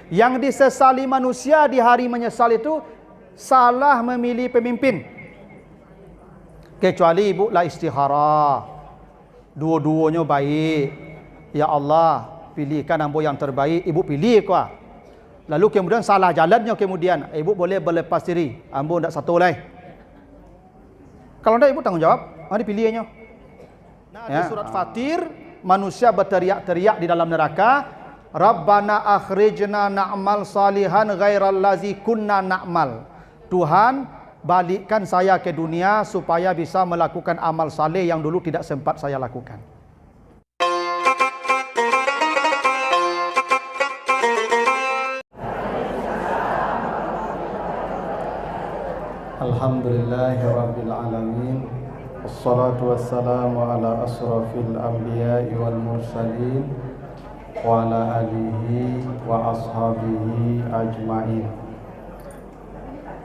Yang disesali manusia di hari menyesal itu salah memilih pemimpin. Kecuali ibu lah istikharah, dua-duanya baik. Ya Allah, pilihkan ambo yang terbaik, ibu pilih kuah. Lalu kemudian salah jalannya, kemudian ibu boleh berlepas diri, ambo ndak satu lagi. Kalau ndak ibu tanggung jawab, mari pilihnya. Nah, di surat Fatir, manusia berteriak-teriak di dalam neraka, Rabbana akhrijna na'mal salihan ghairal ladzi kunna na'mal. Tuhan, balikkan saya ke dunia supaya bisa melakukan amal saleh yang dulu tidak sempat saya lakukan. Alhamdulillahirabbil alamin. Wassalatu wassalamu ala asrafil anbiya'i wal mursalin wa ala alihi wa ashabihi ajmain.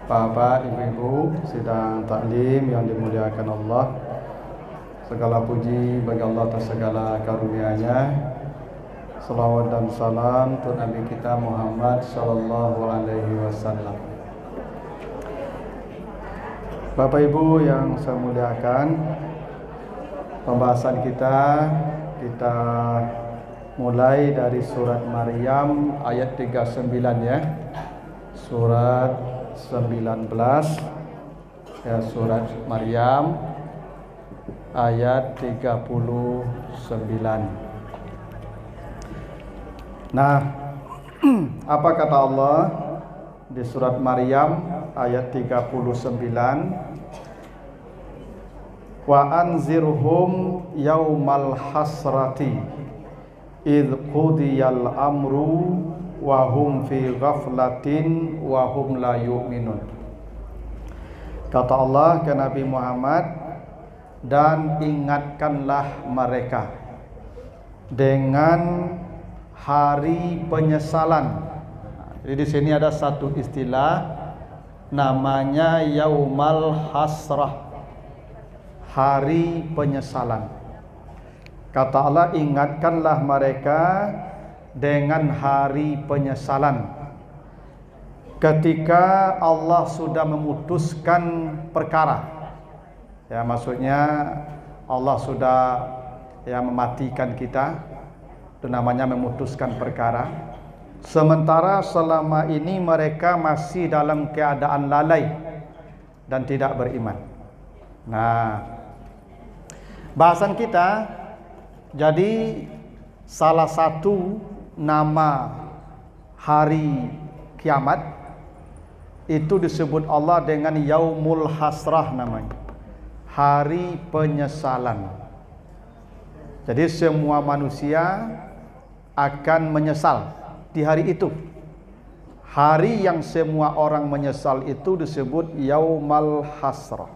Bapak, ibu-ibu sidang taklim yang dimuliakan Allah, segala puji bagi Allah atas segala karunia-Nya. Salawat dan salam untuk Nabi kita Muhammad sallallahu alaihi wasallam. Bapak Ibu yang saya muliakan, pembahasan kita mulai dari surat Maryam ayat 39 ya. Surat 19 ya, surat Maryam ayat 39. Nah, apa kata Allah di surat Maryam ayat 39? Wa anzirhum yaumal hasrati idh qudiyal amru wa hum fi ghaflatin wa hum la yu'minun. Kata Allah ke Nabi Muhammad, dan ingatkanlah mereka dengan hari penyesalan. Jadi di sini ada satu istilah namanya yaumal hasrah, hari penyesalan. Kata Allah, ingatkanlah mereka dengan hari penyesalan, ketika Allah sudah memutuskan perkara. Ya, maksudnya Allah sudah mematikan kita, itu namanya memutuskan perkara. Sementara selama ini mereka masih dalam keadaan lalai dan tidak beriman. Nah, bahasan kita jadi salah satu nama hari kiamat itu disebut Allah dengan Yaumul Hasrah namanya, hari penyesalan. Jadi semua manusia akan menyesal di hari itu. Hari yang semua orang menyesal itu disebut Yaumul Hasrah.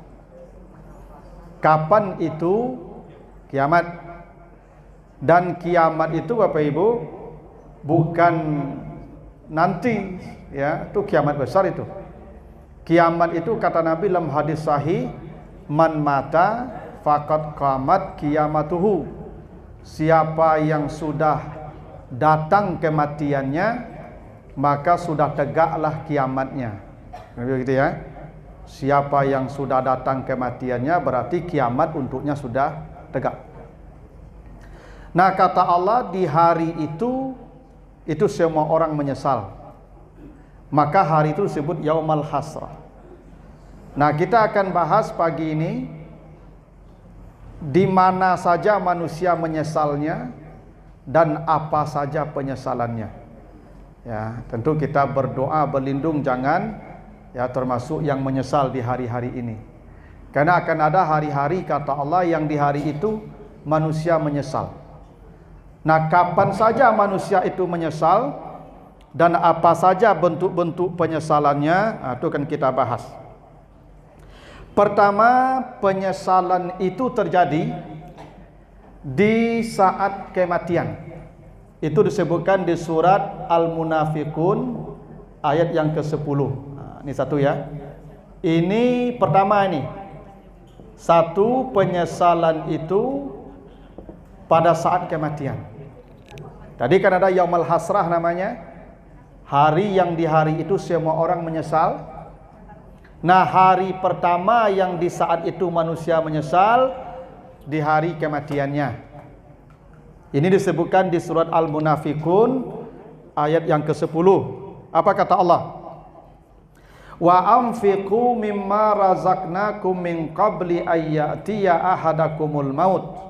Kapan itu? Kiamat. Dan kiamat itu Bapak Ibu bukan nanti ya, itu kiamat besar itu. Kiamat itu kata Nabi dalam hadis sahih, man mata faqad qamat qiyamatuhu. Siapa yang sudah datang kematiannya, maka sudah tegaklah kiamatnya. Begitu ya. Siapa yang sudah datang kematiannya berarti kiamat untuknya sudah tegak. Nah, kata Allah di hari itu semua orang menyesal. Maka hari itu disebut Yaumul Hasrah. Nah, kita akan bahas pagi ini di mana saja manusia menyesalnya dan apa saja penyesalannya. Ya, tentu kita berdoa berlindung jangan termasuk yang menyesal di hari-hari ini. Karena akan ada hari-hari kata Allah yang di hari itu manusia menyesal. Nah, kapan saja manusia itu menyesal dan apa saja bentuk-bentuk penyesalannya, itu akan kita bahas. Pertama, penyesalan itu terjadi di saat kematian. Itu disebutkan di surat Al-Munafiqun ayat yang ke-10. Ini satu ya. Ini pertama ini. Satu, penyesalan itu pada saat kematian. Tadi kan ada Yaumul Hasrah namanya, Hari yang di hari itu semua orang menyesal. Nah, hari pertama yang di saat itu manusia menyesal di hari kematiannya. Ini disebutkan di surat Al-Munafiqun ayat yang ke-10. Apa kata Allah? Wa anfiqu mimma razaqnakum min qabli ayyatiya ahadakumul maut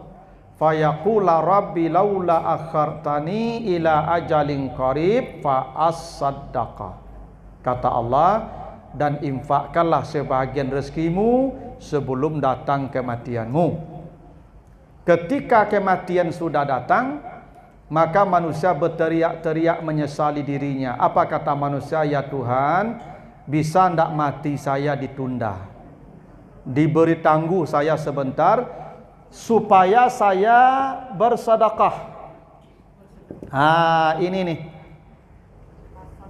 fayaqula rabbi laula akhartani ila ajalin qarib fa as-saddaqa. Kata Allah, dan infakkanlah sebahagian rezekimu sebelum datang kematianmu. Ketika kematian sudah datang, maka manusia berteriak-teriak menyesali dirinya. Apa kata manusia? Ya Tuhan, bisa ndak mati saya ditunda, diberi tangguh saya sebentar supaya saya bersedekah. Ini nih.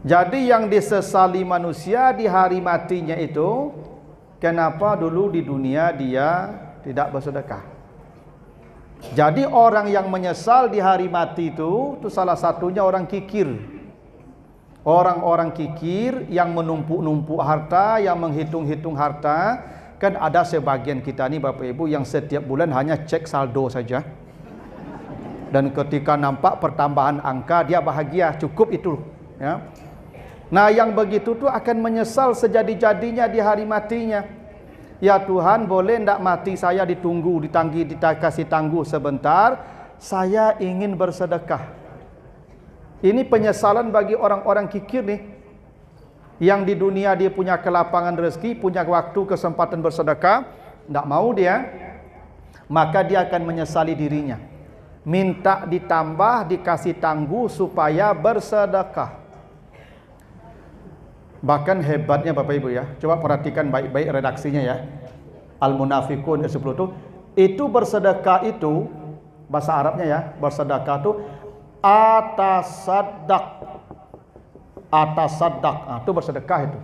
Jadi yang disesali manusia di hari matinya itu, kenapa dulu di dunia dia tidak bersedekah. Jadi orang yang menyesal di hari mati itu salah satunya orang kikir. Orang-orang kikir yang menumpuk-numpuk harta, yang menghitung-hitung harta. Kan ada sebagian kita nih Bapak Ibu yang setiap bulan hanya cek saldo saja. Dan ketika nampak pertambahan angka dia bahagia, cukup itu, ya. Nah, yang begitu tuh akan menyesal sejadi-jadinya di hari matinya. Ya Tuhan, boleh ndak mati saya ditunggu, dikasih tangguh sebentar, saya ingin bersedekah. Ini penyesalan bagi orang-orang kikir nih. Yang di dunia dia punya kelapangan rezeki, punya waktu, kesempatan bersedekah, tidak mau dia, maka dia akan menyesali dirinya. Minta ditambah, dikasih tangguh supaya bersedekah. Bahkan hebatnya Bapak Ibu ya, coba perhatikan baik-baik redaksinya ya. Al-Munafiqun 10 itu bersedekah itu, bahasa Arabnya ya, bersedekah itu atasaddaq. Atasaddaq, itu bersedekah itu.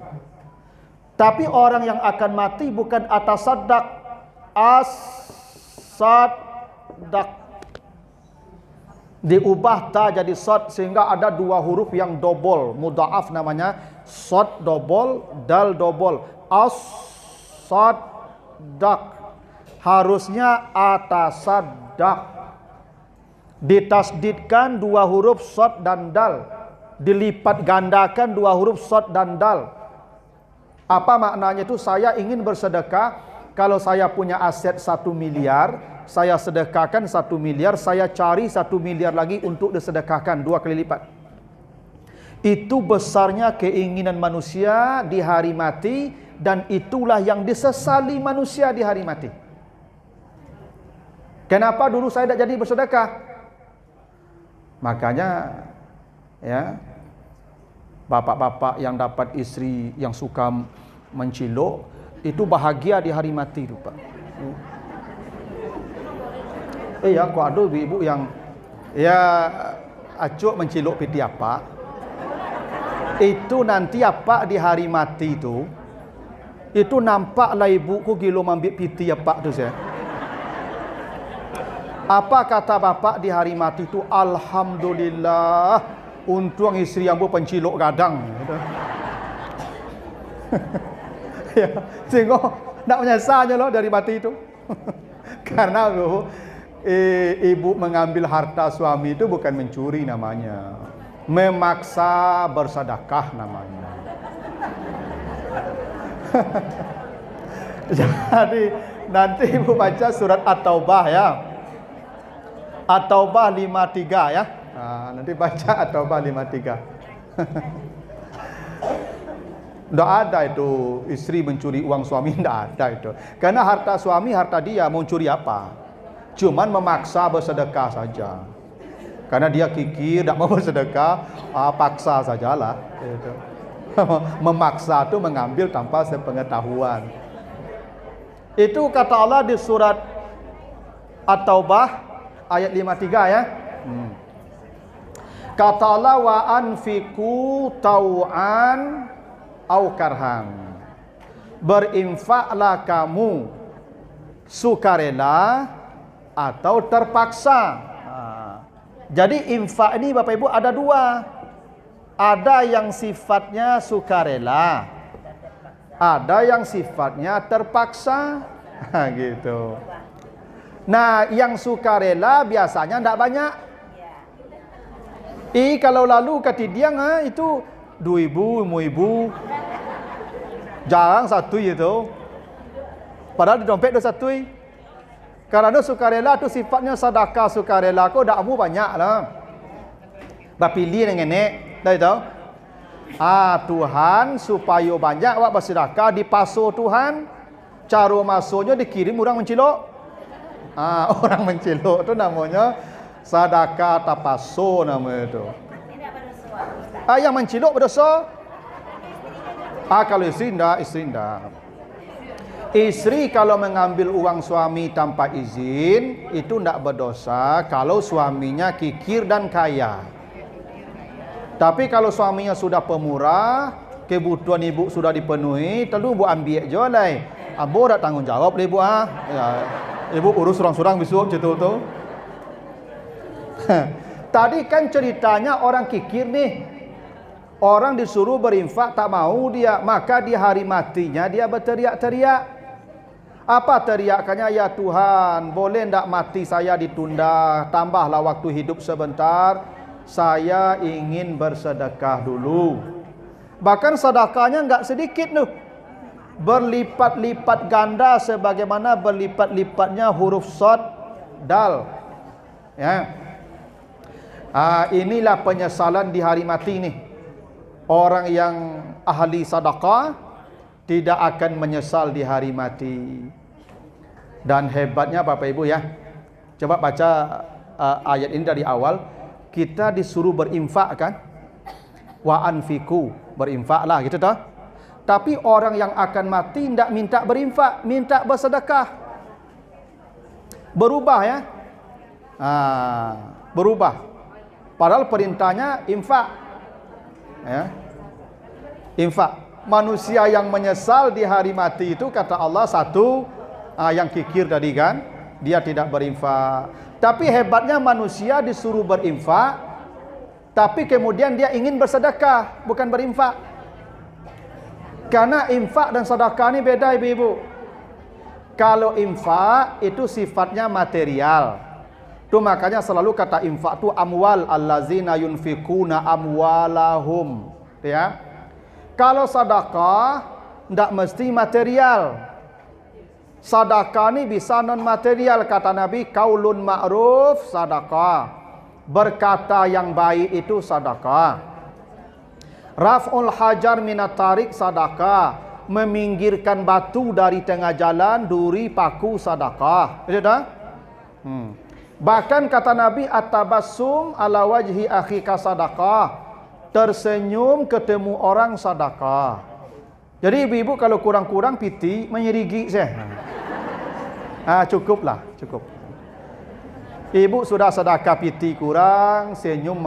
Tapi orang yang akan mati bukan atasaddaq, as-saddaq. Diubah ta jadi sad sehingga ada dua huruf yang double, mudhaaf namanya, sad double, dal double, as-saddaq. Harusnya atasaddaq. Ditasdidkan dua huruf sad dan dal, dilipat gandakan dua huruf sad dan dal. Apa maknanya itu? Saya ingin bersedekah. Kalau saya punya aset 1 miliar, saya sedekahkan 1 miliar, saya cari 1 miliar lagi untuk disedekahkan, 2 kali lipat. Itu besarnya keinginan manusia di hari mati, dan itulah yang disesali manusia di hari mati. Kenapa dulu saya tidak jadi bersedekah? Makanya ya, bapak-bapak yang dapat istri yang suka mencilok itu bahagia di hari mati itu, Pak. Ya, kok ada ibu yang ya acuk mencilok piti apa? Itu nanti apa di hari mati itu nampaklah ibuku gilo ambil piti apa tu saya. Apa kata bapak di hari mati itu? Alhamdulillah, untung istri yang pencilok gadang. Ya, tengok nak menyesalnya loh dari mati itu. Karena ibu mengambil harta suami itu bukan mencuri namanya, memaksa bersedekah namanya. Jadi nanti ibu baca surat At-Taubah ya, At-Taubah 53 ya. Nah, nanti baca At-Taubah 53. Tidak ada itu istri mencuri uang suami, tidak ada itu. Karena harta suami harta dia, mau curi apa? Cuman memaksa bersedekah saja. Karena dia kikir, tidak mau bersedekah, paksa sajalah. Gitu. Memaksa itu mengambil tanpa sepengetahuan. Itu kata Allah di surat At-Taubah ayat 53 ya. Kata Allah, wa anfiqu tau'an au karhan. Berinfaklah kamu sukarela atau terpaksa. Jadi infak ini Bapak Ibu ada dua. Ada yang sifatnya sukarela, ada yang sifatnya terpaksa. Gitu. Nah, yang sukarela biasanya tidak banyak. Kalau lalu kata dia itu 2.000, 5.000. Jarang satu itu. Padahal di dompet 21. Karena sukarela tu sifatnya sedekah sukarela ko dak mu banyaklah. Bapilih dengan nek, dah tahu? Tuhan supaya banyak awak bersedekah dipaso Tuhan. Cara masuknya dikirim orang mencilok. Orang mencilok tu namanya sedekah tapaso namanya itu. Yang mencilok berdosa. Kalau istri enggak. Istri kalau mengambil uang suami tanpa izin itu tidak berdosa kalau suaminya kikir dan kaya. Tapi kalau suaminya sudah pemurah, kebutuhan ibu sudah dipenuhi, lalu ibu ambil je lah. Ibu dah tanggung jawab lah ibu. Ya, ibu urus surang-surang besok gitu tu. Tadi kan ceritanya orang kikir nih. Orang disuruh berinfak tak mau dia, maka di hari matinya dia berteriak-teriak. Apa teriakannya? Ya Tuhan, boleh ndak mati saya ditunda, tambahlah waktu hidup sebentar, saya ingin bersedekah dulu. Bahkan sedekahnya enggak sedikit tuh, berlipat-lipat ganda sebagaimana berlipat-lipatnya huruf shad dal. Ya. Inilah penyesalan di hari mati nih. Orang yang ahli sedekah tidak akan menyesal di hari mati. Dan hebatnya Bapak Ibu ya, coba baca ayat ini dari awal. Kita disuruh berinfak kan, wa anfiku, berinfaklah gitu toh. Tapi orang yang akan mati tidak minta berinfak, minta bersedekah. Berubah ya, berubah. Padahal perintahnya infak, ya, infak. Manusia yang menyesal di hari mati itu kata Allah satu, yang kikir tadi kan, dia tidak berinfak. Tapi hebatnya manusia disuruh berinfak, tapi kemudian dia ingin bersedekah, bukan berinfak. Karena infak dan sedekah ini beda ibu-ibu. Kalau infak itu sifatnya material. Itu makanya selalu kata infak itu amwal allazina yunfikuna amwalahum, ya. Kalau sedekah tidak mesti material. Sedekah ni bisa non material, kata Nabi, kaulun ma'ruf sedekah. Berkata yang baik itu sedekah. Raf'ul hajar minat tarik sedekah. Meminggirkan batu dari tengah jalan, duri paku sedekah. Betul tak? Bahkan kata Nabi, at-tabassum ala wajhi akhika sedekah. Tersenyum ketemu orang sedekah. Jadi ibu-ibu kalau kurang-kurang piti menyerigi saya. Cukuplah, cukup. Ibu sudah sedekah piti kurang, senyum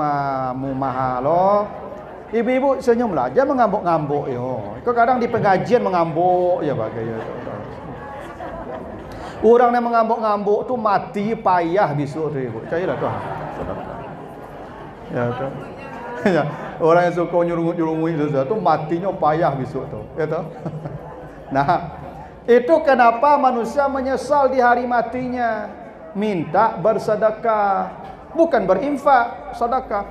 mahalo. Ibu-ibu senyumlah, jangan mengambuk-ngambuk yo. Kau kadang di pengajian mengambuk ya bagai. Orang yang mengambuk-ngambuk tu mati payah besok tu ibu. Percayalah tu. Ya tu. Ya, orang yang suka nyurungut-nyurungut itu matinya payah besok tu, ya tu. Nah, itu kenapa manusia menyesal di hari matinya, minta bersedekah, bukan berinfak, sedekah.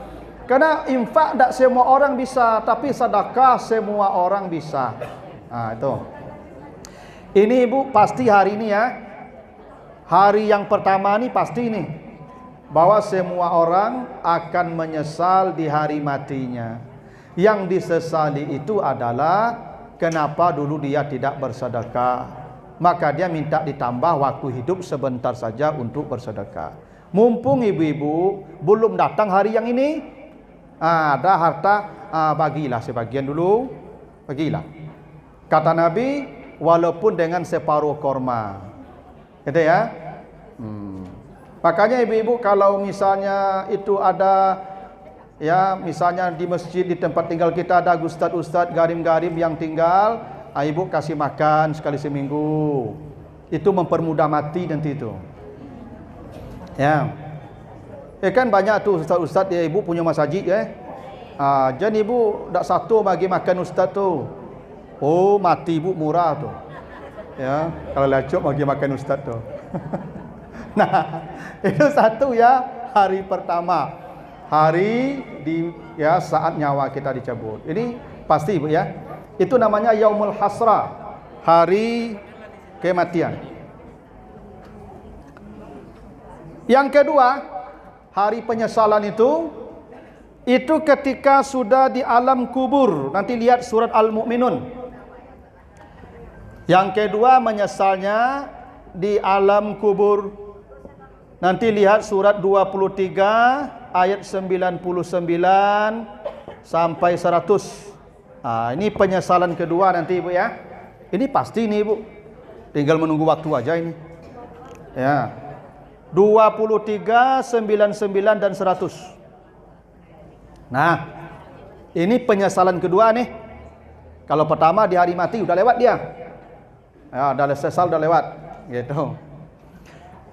Karena infak tak semua orang bisa, tapi sedekah semua orang bisa. Itu. Ini ibu pasti hari ini ya, hari yang pertama ni pasti nih. Bahwa semua orang akan menyesal di hari matinya. Yang disesali itu adalah kenapa dulu dia tidak bersedekah. Maka dia minta ditambah waktu hidup sebentar saja untuk bersedekah. Mumpung ibu-ibu belum datang hari yang ini, ada harta, bagilah sebagian dulu, bagilah. Kata Nabi, walaupun dengan separuh korma. Gitu ya. Makanya ibu-ibu kalau misalnya itu ada, ya misalnya di masjid di tempat tinggal kita ada ustaz-ustaz garim-garim yang tinggal, ibu kasih makan sekali seminggu. Itu mempermudah mati nanti itu. Ya. Kan banyak tuh ustaz-ustaz ya ibu punya masjid ya. Jadi ibu tak satu bagi makan ustaz tu. Oh, mati ibu murah tu. Ya, kalau lacuk bagi makan ustaz tu. Nah, itu satu ya, hari pertama. Hari di ya saat nyawa kita dicabut. Ini pasti ibu ya. Itu namanya yaumul hasrah, hari kematian. Yang kedua, hari penyesalan itu ketika sudah di alam kubur. Nanti lihat surat Al-Mu'minun. Yang kedua menyesalnya di alam kubur. Nanti lihat surat 23 ayat 99 sampai 100. Ini penyesalan kedua nanti ibu ya. Ini pasti nih ibu. Tinggal menunggu waktu aja ini. Ya. 23, 99 dan 100. Nah, ini penyesalan kedua nih. Kalau pertama di hari mati udah lewat dia. Ya, udah sesal udah lewat gitu.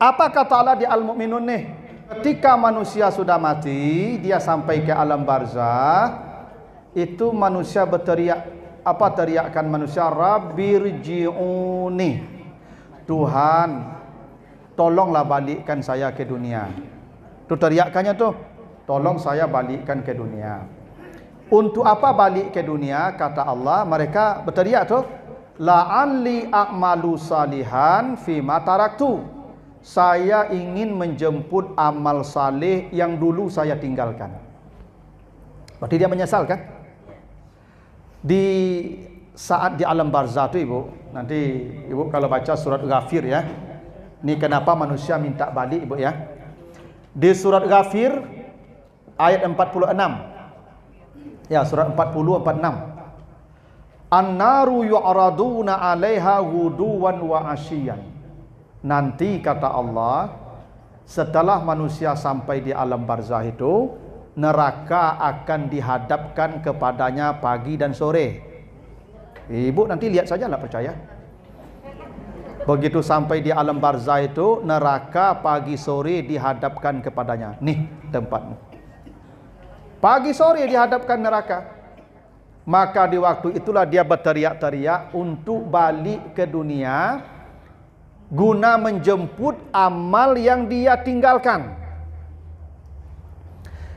Apa kata Allah di Al-Mu'minun nih? Ketika manusia sudah mati, dia sampai ke alam barzah, itu manusia berteriak, apa teriakan manusia? Rabbirji'uni. Tuhan, tolonglah balikkan saya ke dunia. Itu teriakannya tuh, tolong saya balikkan ke dunia. Untuk apa balik ke dunia? Kata Allah, mereka berteriak tuh, la'alli a'malu salihan fima taraktu. Saya ingin menjemput amal saleh yang dulu saya tinggalkan. Berarti dia menyesal kan? Di saat di alam barzah itu ibu, nanti ibu kalau baca surat Ghafir ya. Ini kenapa manusia minta balik ibu ya. Di surat Ghafir ayat 46. Ya, surat 40 46. An-naru yu'raduna 'alaiha ghuduwan wa 'ashyan. Nanti kata Allah, setelah manusia sampai di alam barzah itu, neraka akan dihadapkan kepadanya pagi dan sore. Ibu nanti lihat saja lah percaya. Begitu sampai di alam barzah itu, neraka pagi sore dihadapkan kepadanya. Nih tempatmu. Pagi sore dihadapkan neraka. Maka di waktu itulah dia berteriak-teriak untuk balik ke dunia, guna menjemput amal yang dia tinggalkan.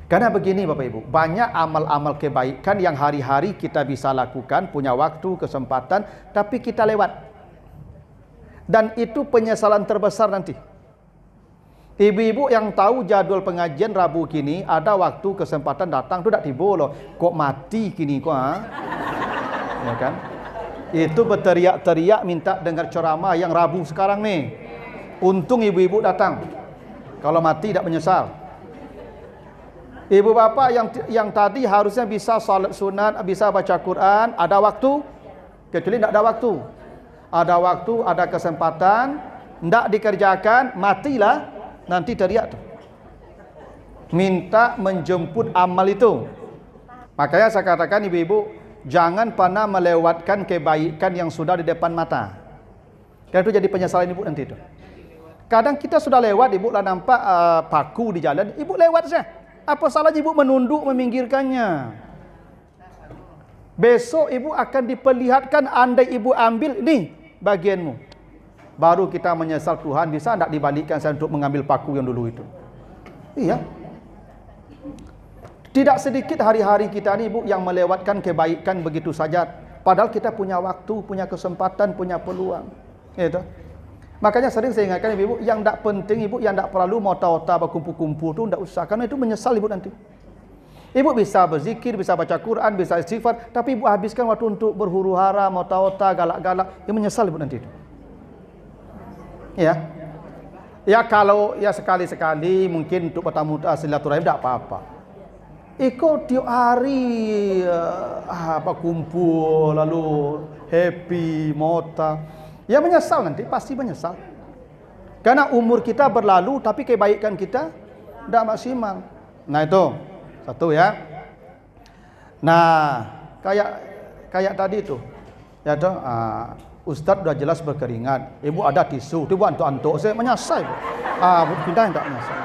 Karena begini Bapak Ibu, banyak amal-amal kebaikan yang hari-hari kita bisa lakukan, punya waktu, kesempatan, tapi kita lewat. Dan itu penyesalan terbesar nanti. Ibu-ibu yang tahu jadwal pengajian Rabu kini, ada waktu kesempatan datang tu tak tiba loh. Kok mati kini kok ya kan? Itu berteriak-teriak minta dengar ceramah yang Rabu sekarang nih. Untung ibu-ibu datang. Kalau mati tak menyesal. Ibu bapa yang tadi harusnya bisa salat sunat, bisa baca Quran, ada waktu, kecuali tak ada waktu. Ada waktu, ada kesempatan, tak dikerjakan, matilah, nanti teriak tuh. Minta menjemput amal itu. Makanya saya katakan ibu-ibu, jangan pernah melewatkan kebaikan yang sudah di depan mata. Karena itu jadi penyesalan ibu nanti itu. Kadang kita sudah lewat, ibu lah nampak paku di jalan, ibu lewat saja. Apa salahnya ibu menunduk, meminggirkannya? Besok ibu akan diperlihatkan, andai ibu ambil, nih bagianmu. Baru kita menyesal, Tuhan bisa tak dibalikkan saya untuk mengambil paku yang dulu itu. Iya. Tidak sedikit hari-hari kita ni ibu yang melewatkan kebaikan begitu saja. Padahal kita punya waktu, punya kesempatan, punya peluang. Itu. Makanya sering saya ingatkan ibu, yang tak penting ibu, yang tak perlu mota-ota berkumpul-kumpul tu tak usah. Karena itu menyesal ibu nanti. Ibu bisa berzikir, bisa baca Quran, bisa istighfar, tapi ibu habiskan waktu untuk berhuru-hara, mota-ota, galak-galak, yang menyesal ibu nanti itu. Ya. Ya kalau ya sekali-sekali mungkin untuk bertamu silaturahim tak apa-apa. Ikut tiap hari kumpul lalu happy mota. Ya menyesal nanti, pasti menyesal. Karena umur kita berlalu tapi kebaikan kita tidak maksimal. Nah itu satu ya. Nah kayak tadi itu. Ya toh, Ustaz sudah jelas berkeringat. Ibu ada tisu, ibu antuk-antuk. Saya menyesal. Kita tidak menyesal.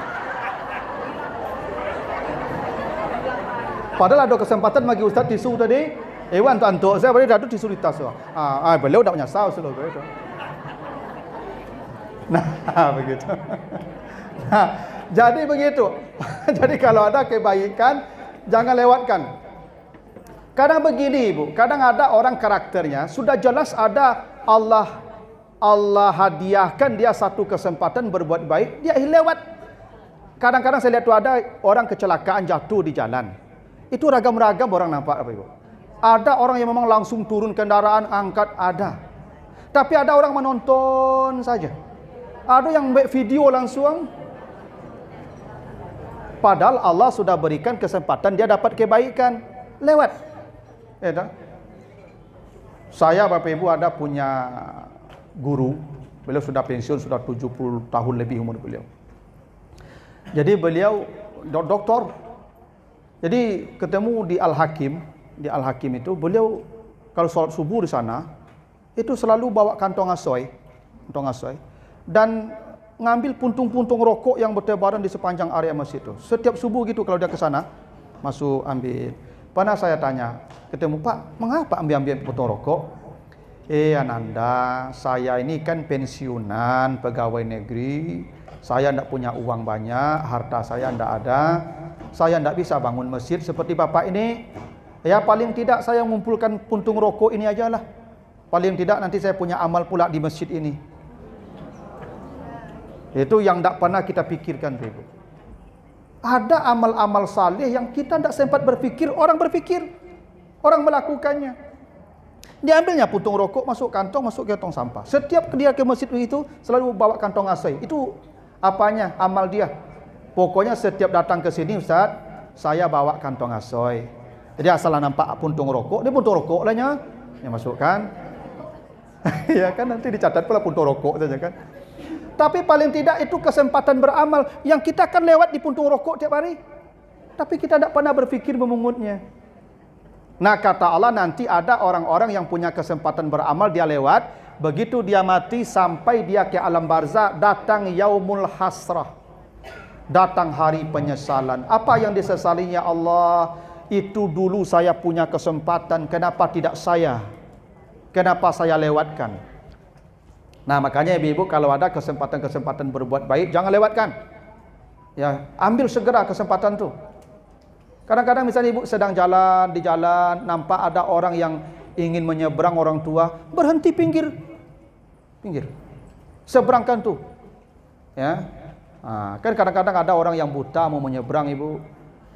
Padahal ada kesempatan bagi Ustaz tisu tadi. Wan tu antuk saya boleh dadu tisu di tas. Beliau tak menyesal selalu begitu. Nah, begitu. Nah, jadi begitu. Jadi kalau ada kebaikan jangan lewatkan. Kadang begini Ibu, kadang ada orang karakternya sudah jelas ada Allah hadiahkan dia satu kesempatan berbuat baik, dia lewat. Kadang-kadang saya lihat tu ada orang kecelakaan jatuh di jalan. Itu ragam-ragam orang nampak apa Ibu. Ada orang yang memang langsung turun kendaraan angkat ada. Tapi ada orang menonton saja. Ada yang buat video langsung. Padahal Allah sudah berikan kesempatan dia dapat kebaikan lewat. Ya, saya Bapak Ibu ada punya guru, beliau sudah pensiun, sudah 70 tahun lebih umur beliau. Jadi beliau doktor. Jadi ketemu di Al-Hakim itu beliau kalau sholat subuh di sana itu selalu bawa kantong asoy dan ngambil puntung-puntung rokok yang bertebaran di sepanjang area masjid itu. Setiap subuh gitu kalau dia ke sana masuk ambil. Pernah saya tanya, ketemu Pak, mengapa ambil puntung rokok? Ananda, saya ini kan pensiunan pegawai negeri, saya tidak punya uang banyak, harta saya tidak ada, saya tidak bisa bangun masjid seperti Bapak ini. Ya paling tidak saya mengumpulkan puntung rokok ini aja lah. Paling tidak nanti saya punya amal pula di masjid ini. Itu yang tidak pernah kita pikirkan Ibu. Ada amal-amal saleh yang kita tidak sempat berpikir, orang berpikir, orang melakukannya. Diambilnya puntung rokok, masuk kantong sampah. Setiap dia ke masjid itu selalu bawa kantong asoy. Itu apanya? Amal dia. Pokoknya setiap datang ke sini Ustaz, saya bawa kantong asoy. Jadi asal nampak puntung rokok, dia puntung rokok lahnya, yang masukkan. Ya kan nanti dicatat pula puntung rokok saja kan. Tapi paling tidak itu kesempatan beramal yang kita akan lewat di puntung rokok tiap hari. Tapi kita tidak pernah berpikir memungutnya. Nah kata Allah nanti ada orang-orang yang punya kesempatan beramal dia lewat. Begitu dia mati sampai dia ke alam barzah, datang yaumul hasrah. Datang hari penyesalan. Apa yang disesalinya Allah? Itu dulu saya punya kesempatan, kenapa tidak saya? Kenapa saya lewatkan? Nah makanya ibu-ibu kalau ada kesempatan-kesempatan berbuat baik jangan lewatkan. Ya, ambil segera kesempatan tu. Kadang-kadang misalnya ibu sedang jalan di jalan, nampak ada orang yang ingin menyeberang orang tua, berhenti pinggir. Seberangkan tu. Ya. Kan kadang-kadang ada orang yang buta mau menyeberang ibu.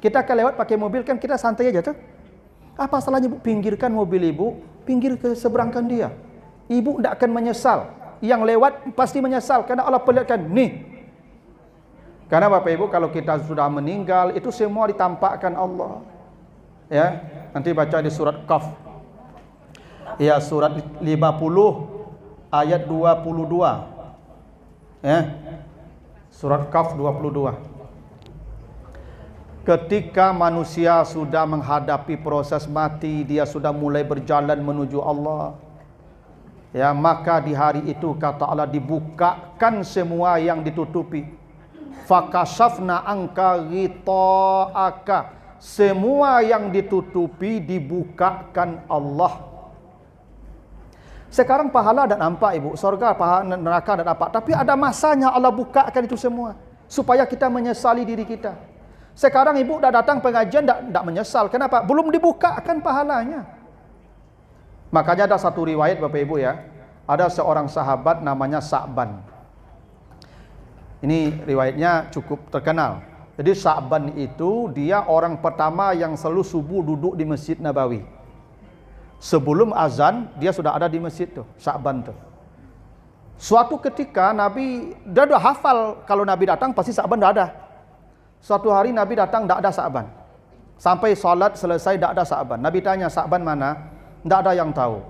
Kita akan lewat pakai mobil kan kita santai aja tuh. Apa salahnya ibu pinggirkan mobil ibu, pinggir ke seberangkan dia. Ibu tidak akan menyesal. Yang lewat pasti menyesal karena Allah perlihatkan nih. Karena Bapak Ibu kalau kita sudah meninggal itu semua ditampakkan Allah. Ya, nanti baca di surat Qaf. Ya, surat 50 ayat 22. Ya. Surat Qaf 22. Ketika manusia sudah menghadapi proses mati, dia sudah mulai berjalan menuju Allah. Ya, maka di hari itu kata Allah dibukakan semua yang ditutupi. Fakashafna anka ghita'aka. Semua yang ditutupi dibukakan Allah. Sekarang pahala dan nampak ibu, surga, pahala, neraka dan nampak. Tapi ada masanya Allah bukakan itu semua supaya kita menyesali diri kita. Sekarang ibu dah datang pengajian tak menyesal. Kenapa? Belum dibukakan pahalanya. Makanya ada satu riwayat Bapak Ibu ya. Ada seorang sahabat namanya Sa'ban. Ini riwayatnya cukup terkenal. Jadi Sa'ban itu dia orang pertama yang selalu subuh duduk di Masjid Nabawi. Sebelum azan dia sudah ada di masjid tuh, Sa'ban tuh. Suatu ketika Nabi dia udah hafal kalau Nabi datang pasti Sa'ban dah ada. Suatu hari Nabi datang tak ada Sa'ban. Sampai salat selesai tak ada Sa'ban. Nabi tanya, Sa'ban mana? Tak ada yang tahu.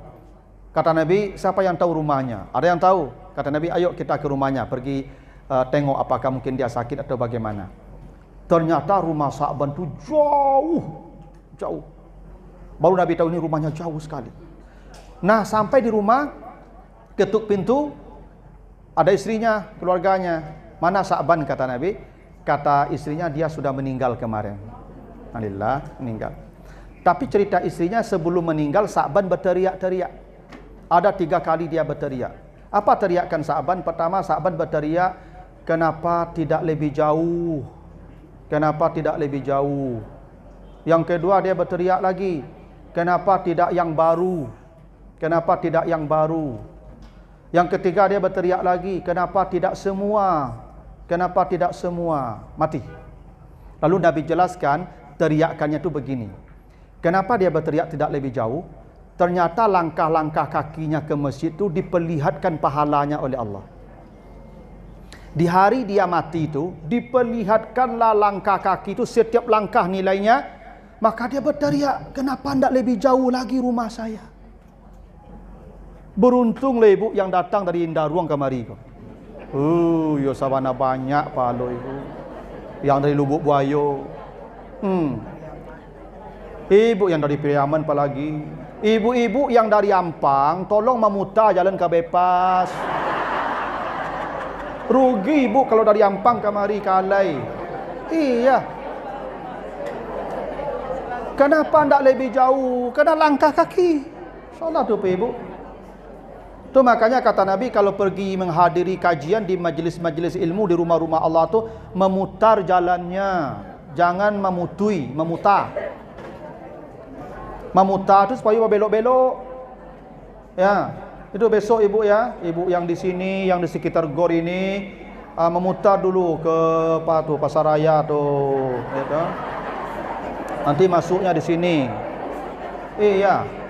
Kata Nabi, siapa yang tahu rumahnya? Ada yang tahu. Kata Nabi, ayo kita ke rumahnya, pergi tengok apakah mungkin dia sakit atau bagaimana. Ternyata rumah Sa'ban tu jauh. Baru Nabi tahu ini rumahnya jauh sekali. Nah, sampai di rumah, ketuk pintu, ada istrinya, keluarganya. Mana Sa'ban kata Nabi? Kata istrinya, dia sudah meninggal kemarin. Alhamdulillah, meninggal. Tapi cerita istrinya sebelum meninggal Sa'ban berteriak-teriak. Ada 3 kali dia berteriak. Apa teriakan Sa'ban? Pertama, Sa'ban berteriak, kenapa tidak lebih jauh? Kenapa tidak lebih jauh? Yang kedua dia berteriak lagi, kenapa tidak yang baru? Kenapa tidak yang baru? Yang ketiga dia berteriak lagi, kenapa tidak semua? Kenapa tidak semua? Mati. Lalu Nabi jelaskan teriakannya itu begini. Kenapa dia berteriak tidak lebih jauh? Ternyata langkah-langkah kakinya ke masjid itu diperlihatkan pahalanya oleh Allah. Di hari dia mati itu, diperlihatkanlah langkah kaki itu, setiap langkah nilainya. Maka dia berteriak, kenapa tidak lebih jauh lagi rumah saya? Beruntunglah ibu yang datang dari Indaruang kemari. Ya sabana banyak palo ibu. Yang dari Lubuk Buaya. Ibu yang dari Piriaman apalagi. Ibu-ibu yang dari Ampang, tolong memutar jalan ke bypass. Rugi ibu kalau dari Ampang kemari kalai. Iya. Kenapa tidak lebih jauh? Karena langkah kaki. Salah tu ibu. Tu makanya kata Nabi kalau pergi menghadiri kajian di majlis-majlis ilmu di rumah-rumah Allah tu memutar jalannya, jangan memutui, memutar. Memutar tu supaya belok-belok. Ya, itu besok ibu ya, ibu yang di sini, yang di sekitar gor ini memutar dulu ke apa tu Pasar Raya tu, ya. Nanti masuknya di sini. Iya.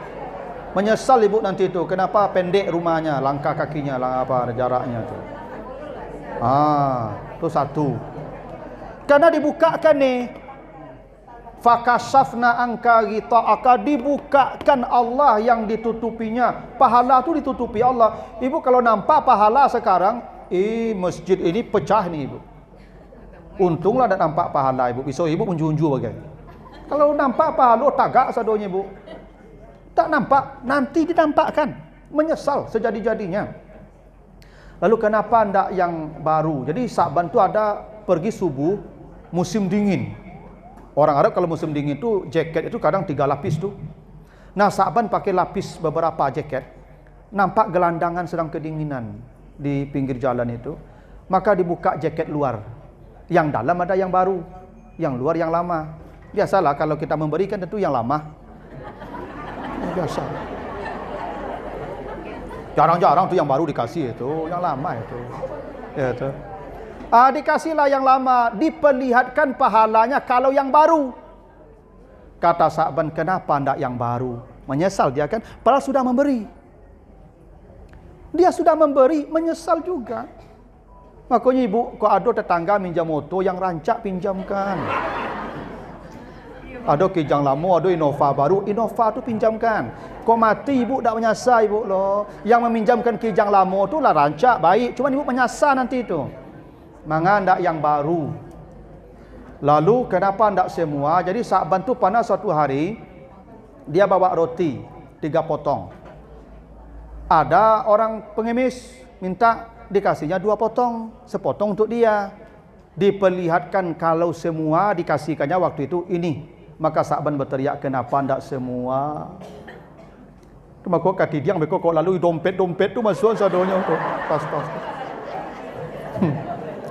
Menyesal ibu nanti itu. Kenapa pendek rumahnya, langkah kakinya, apa jaraknya tu. Tu satu. Karena dibukakan nih. Fakashafna angka ghita'aka, dibukakan Allah yang ditutupinya. Pahala tu ditutupi Allah. Ibu kalau nampak pahala sekarang, masjid ini pecah nih ibu. Untunglah tak nampak pahala ibu. Besok ibu menjunju bagai. Kalau nampak pahala tagak sadonya ibu. Tak nampak, nanti ditampakkan. Menyesal sejadi-jadinya. Lalu kenapa ndak yang baru? Jadi Sa'ban tu ada pergi subuh musim dingin. Orang Arab kalau musim dingin tu jaket itu kadang 3 lapis tu. Nah, Sa'ban pakai lapis beberapa jaket. Nampak gelandangan sedang kedinginan di pinggir jalan itu. Maka dibuka jaket luar. Yang dalam ada yang baru, yang luar yang lama. Biasalah kalau kita memberikan tentu yang lama. Biasa. Jarang-jarang tu yang baru dikasih itu, yang lama itu. Ya tu. Dikasihlah yang lama, diperlihatkan pahalanya kalau yang baru. Kata Sa'ban, kenapa tidak yang baru? Menyesal dia kan, padahal sudah memberi. Dia sudah memberi, menyesal juga. Makanya ibu, kok ada tetangga minjam motor yang rancak pinjamkan. Ada Kijang lama, ada Innova baru, Innova tu pinjamkan. Kok mati ibu tak menyasar ibu loh. Yang meminjamkan Kijang lama tu lah rancak baik, cuma ibu menyasar nanti tu. Manga ndak yang baru. Lalu kenapa ndak semua? Jadi Sa'ban tu pernah suatu hari dia bawa roti 3 potong. Ada orang pengemis minta dikasihnya 2 potong, sepotong untuk dia. Diperlihatkan kalau semua dikasihkannya waktu itu ini. Maka Sa'ban berteriak, kenapa ndak semua? Cuma kok kaki dia kok lalu dompet-dompet tu masuk sadonya tu. Tas.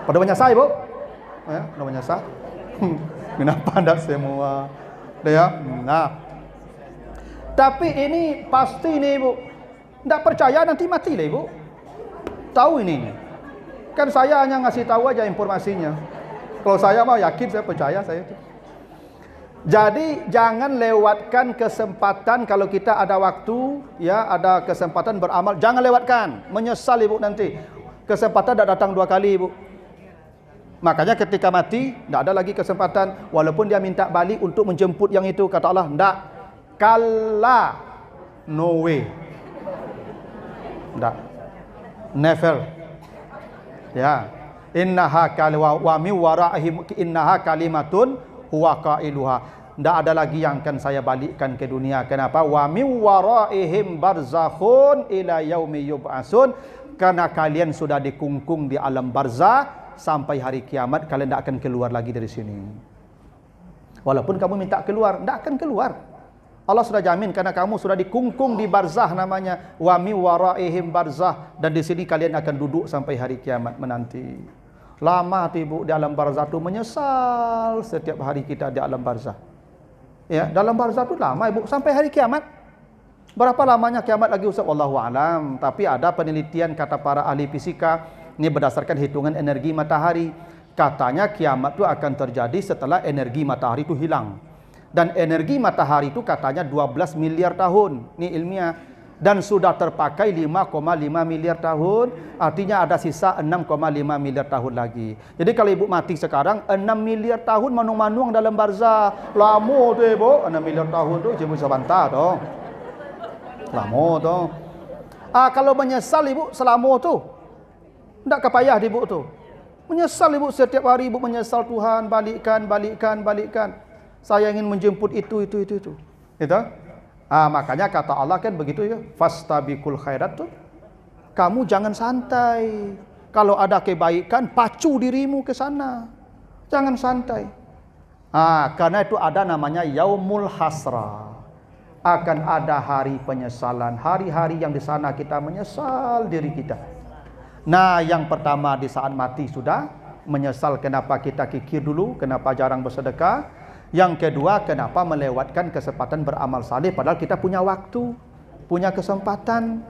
Pada menyasar ibu? Ya, pada menyasar. Kenapa tidak semua? Ya. Nah. Tapi ini pasti nih ibu. Tidak percaya nanti mati lah ibu. Tahu ini. Kan saya hanya ngasih tahu aja informasinya. Kalau saya mau yakin, saya percaya saya itu. Jadi jangan lewatkan kesempatan kalau kita ada waktu, ya ada kesempatan beramal, jangan lewatkan. Menyesal ibu nanti. Kesempatan tidak datang 2 kali ibu. Makanya ketika mati, tidak ada lagi kesempatan. Walaupun dia minta balik untuk menjemput yang itu. Kata Allah, tidak. Kalla. No way. Tidak. Never. Ya. Innaha kalimatun huwa qailuha. Tidak ada lagi yang akan saya balikkan ke dunia. Kenapa? Wa min waraihim barzakhun ila yaumi yub'atsun. Karena kalian sudah dikungkung di alam barzah. Sampai hari kiamat kalian tidak akan keluar lagi dari sini. Walaupun kamu minta keluar, tidak akan keluar. Allah sudah jamin karena kamu sudah dikungkung di barzah namanya, wa mi waraihim barzah, dan di sini kalian akan duduk sampai hari kiamat menanti. Lama tu ibu di alam barzah tu, menyesal setiap hari kita di alam barzah. Ya, dalam barzah tu lama ibu sampai hari kiamat. Berapa lamanya kiamat lagi Ustaz? Wallahu alam. Tapi ada penelitian kata para ahli fisika, ini berdasarkan hitungan energi matahari. Katanya kiamat itu akan terjadi setelah energi matahari itu hilang. Dan energi matahari itu katanya 12 miliar tahun. Ini ilmiah. Dan sudah terpakai 5,5 miliar tahun. Artinya ada sisa 6,5 miliar tahun lagi. Jadi kalau ibu mati sekarang, 6 miliar tahun manuang-manuang dalam barzah. Lama tu ibu. 6 miliar tahun tu ibu bisa bantah tu. Lama tu. Kalau menyesal ibu selama tu, tidak kepayah ibu tu. Menyesal ibu setiap hari, ibu menyesal, Tuhan balikkan. Saya ingin menjemput itu. Gitu? Makanya kata Allah kan begitu ya. Fastabiqul khairat tu. Kamu jangan santai. Kalau ada kebaikan, pacu dirimu ke sana. Jangan santai. Karena itu ada namanya yaumul hasrah. Akan ada hari penyesalan. Hari-hari yang di sana kita menyesal diri kita. Nah, yang pertama di saat mati sudah menyesal kenapa kita kikir dulu, kenapa jarang bersedekah. Yang kedua, kenapa melewatkan kesempatan beramal saleh padahal kita punya waktu, punya kesempatan.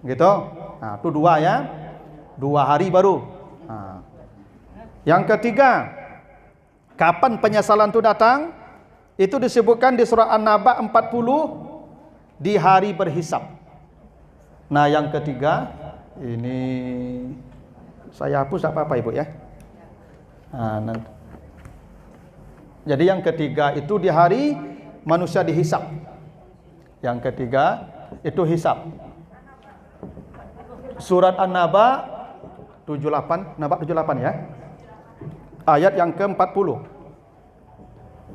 Gitu. Nah, itu dua ya. 2 hari baru. Yang ketiga, kapan penyesalan itu datang? Itu disebutkan di surah An-Naba 40, di hari berhisab. Nah, yang ketiga, ini saya hapus apa-apa ibu ya. Nanti. Jadi yang ketiga itu di hari manusia dihisab. Yang ketiga itu hisab. Surat An-Naba 78, Naba 78 ya. Ayat yang ke-40.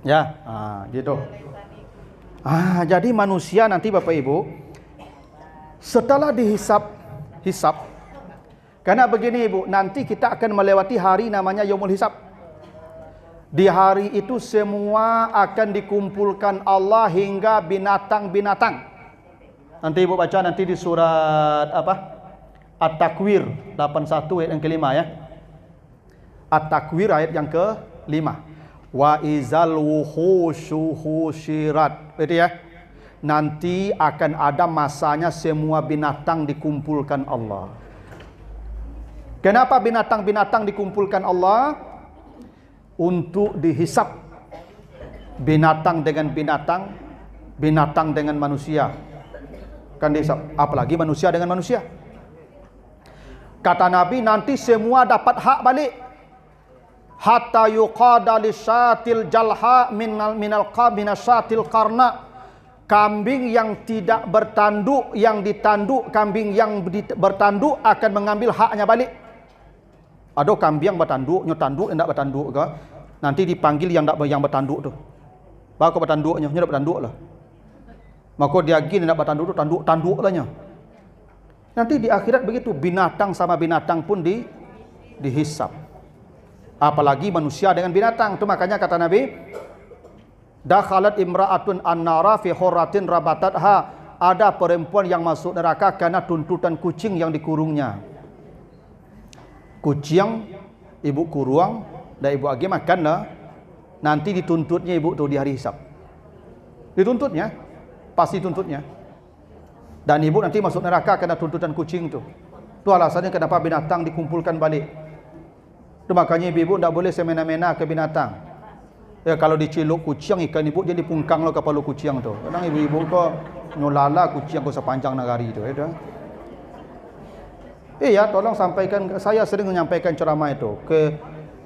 Ya, gitu. Jadi manusia nanti Bapak Ibu setelah hisab. Karena begini Ibu, nanti kita akan melewati hari namanya Yaumul Hisab. Di hari itu semua akan dikumpulkan Allah hingga binatang-binatang. Nanti ibu baca nanti di surat apa? At-Takwir 81 ayat yang kelima ya. At-Takwir ayat yang ke-5. Wa izal wuhushu husyirat. Itu ya. Nanti akan ada masanya semua binatang dikumpulkan Allah. Kenapa binatang-binatang dikumpulkan Allah? Untuk dihisap. Binatang dengan binatang, binatang dengan manusia kan dihisap, apalagi manusia dengan manusia. Kata Nabi, nanti semua dapat hak balik. Hatta yuqada lisyatil jalha minal qabinasyatil qarna. Kambing yang tidak bertanduk, yang ditanduk, kambing yang bertanduk akan mengambil haknya balik. Ada kambing yang bertanduk, tanduk yang tak bertanduk ke? Nanti dipanggil yang bertanduk tu. Baru bertanduknya, tak bertanduk lah. Maka dia gini nak bertanduk tu, tanduk lah nya. Nanti di akhirat begitu, binatang sama binatang pun dihisap. Apalagi manusia dengan binatang. Tu makanya kata Nabi, dakhalat imra'atun an-nara fi hurratin rabatatha. Ada perempuan yang masuk neraka karena tuntutan kucing yang dikurungnya. Kucing ibu kurung dan ibu agi makan lah. Nanti dituntutnya ibu tu di hari hisab. Dituntutnya, pasti tuntutnya. Dan ibu nanti masuk neraka karena tuntutan kucing tu. Tu alasannya kenapa binatang dikumpulkan balik. Tu makanya ibu tidak boleh semena-mena ke binatang. Ya, kalau diciluk kucing ikan ibu jadi pungkang lo kepala kucing tu. Kadang ibu-ibu ko nyolala kucing ko sepanjang negari tu. Ya, tolong sampaikan, saya sering menyampaikan ceramah itu ke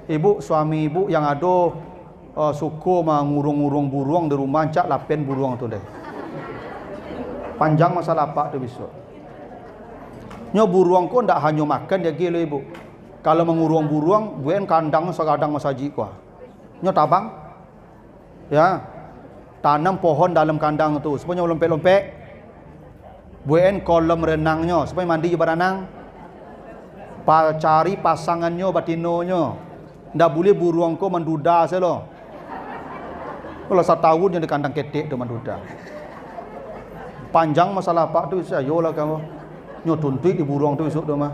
ibu, suami ibu yang ada suku mengurung-urung burung di rumah, cak lapen burung tu deh. Panjang masa lapak tu besok. Nyo burung ko ndak hanya makan dia gilo ibu. Kalau mengurung burung, buen kandang sekadang masaji ko. Nyo tabang. Ya. Tanam pohon dalam kandang tu supaya lompat-lompat. Buen kolam renangnya supaya mandi berenang. Cari pasangannya, batinonyo. Ndak boleh burung ko menduda selo. Kalau 1 tahun yang di kandang ketek tu menduda. Panjang masalah pak tu saya yolah kamu. Nyo tuntut di burung tu besok tu mah.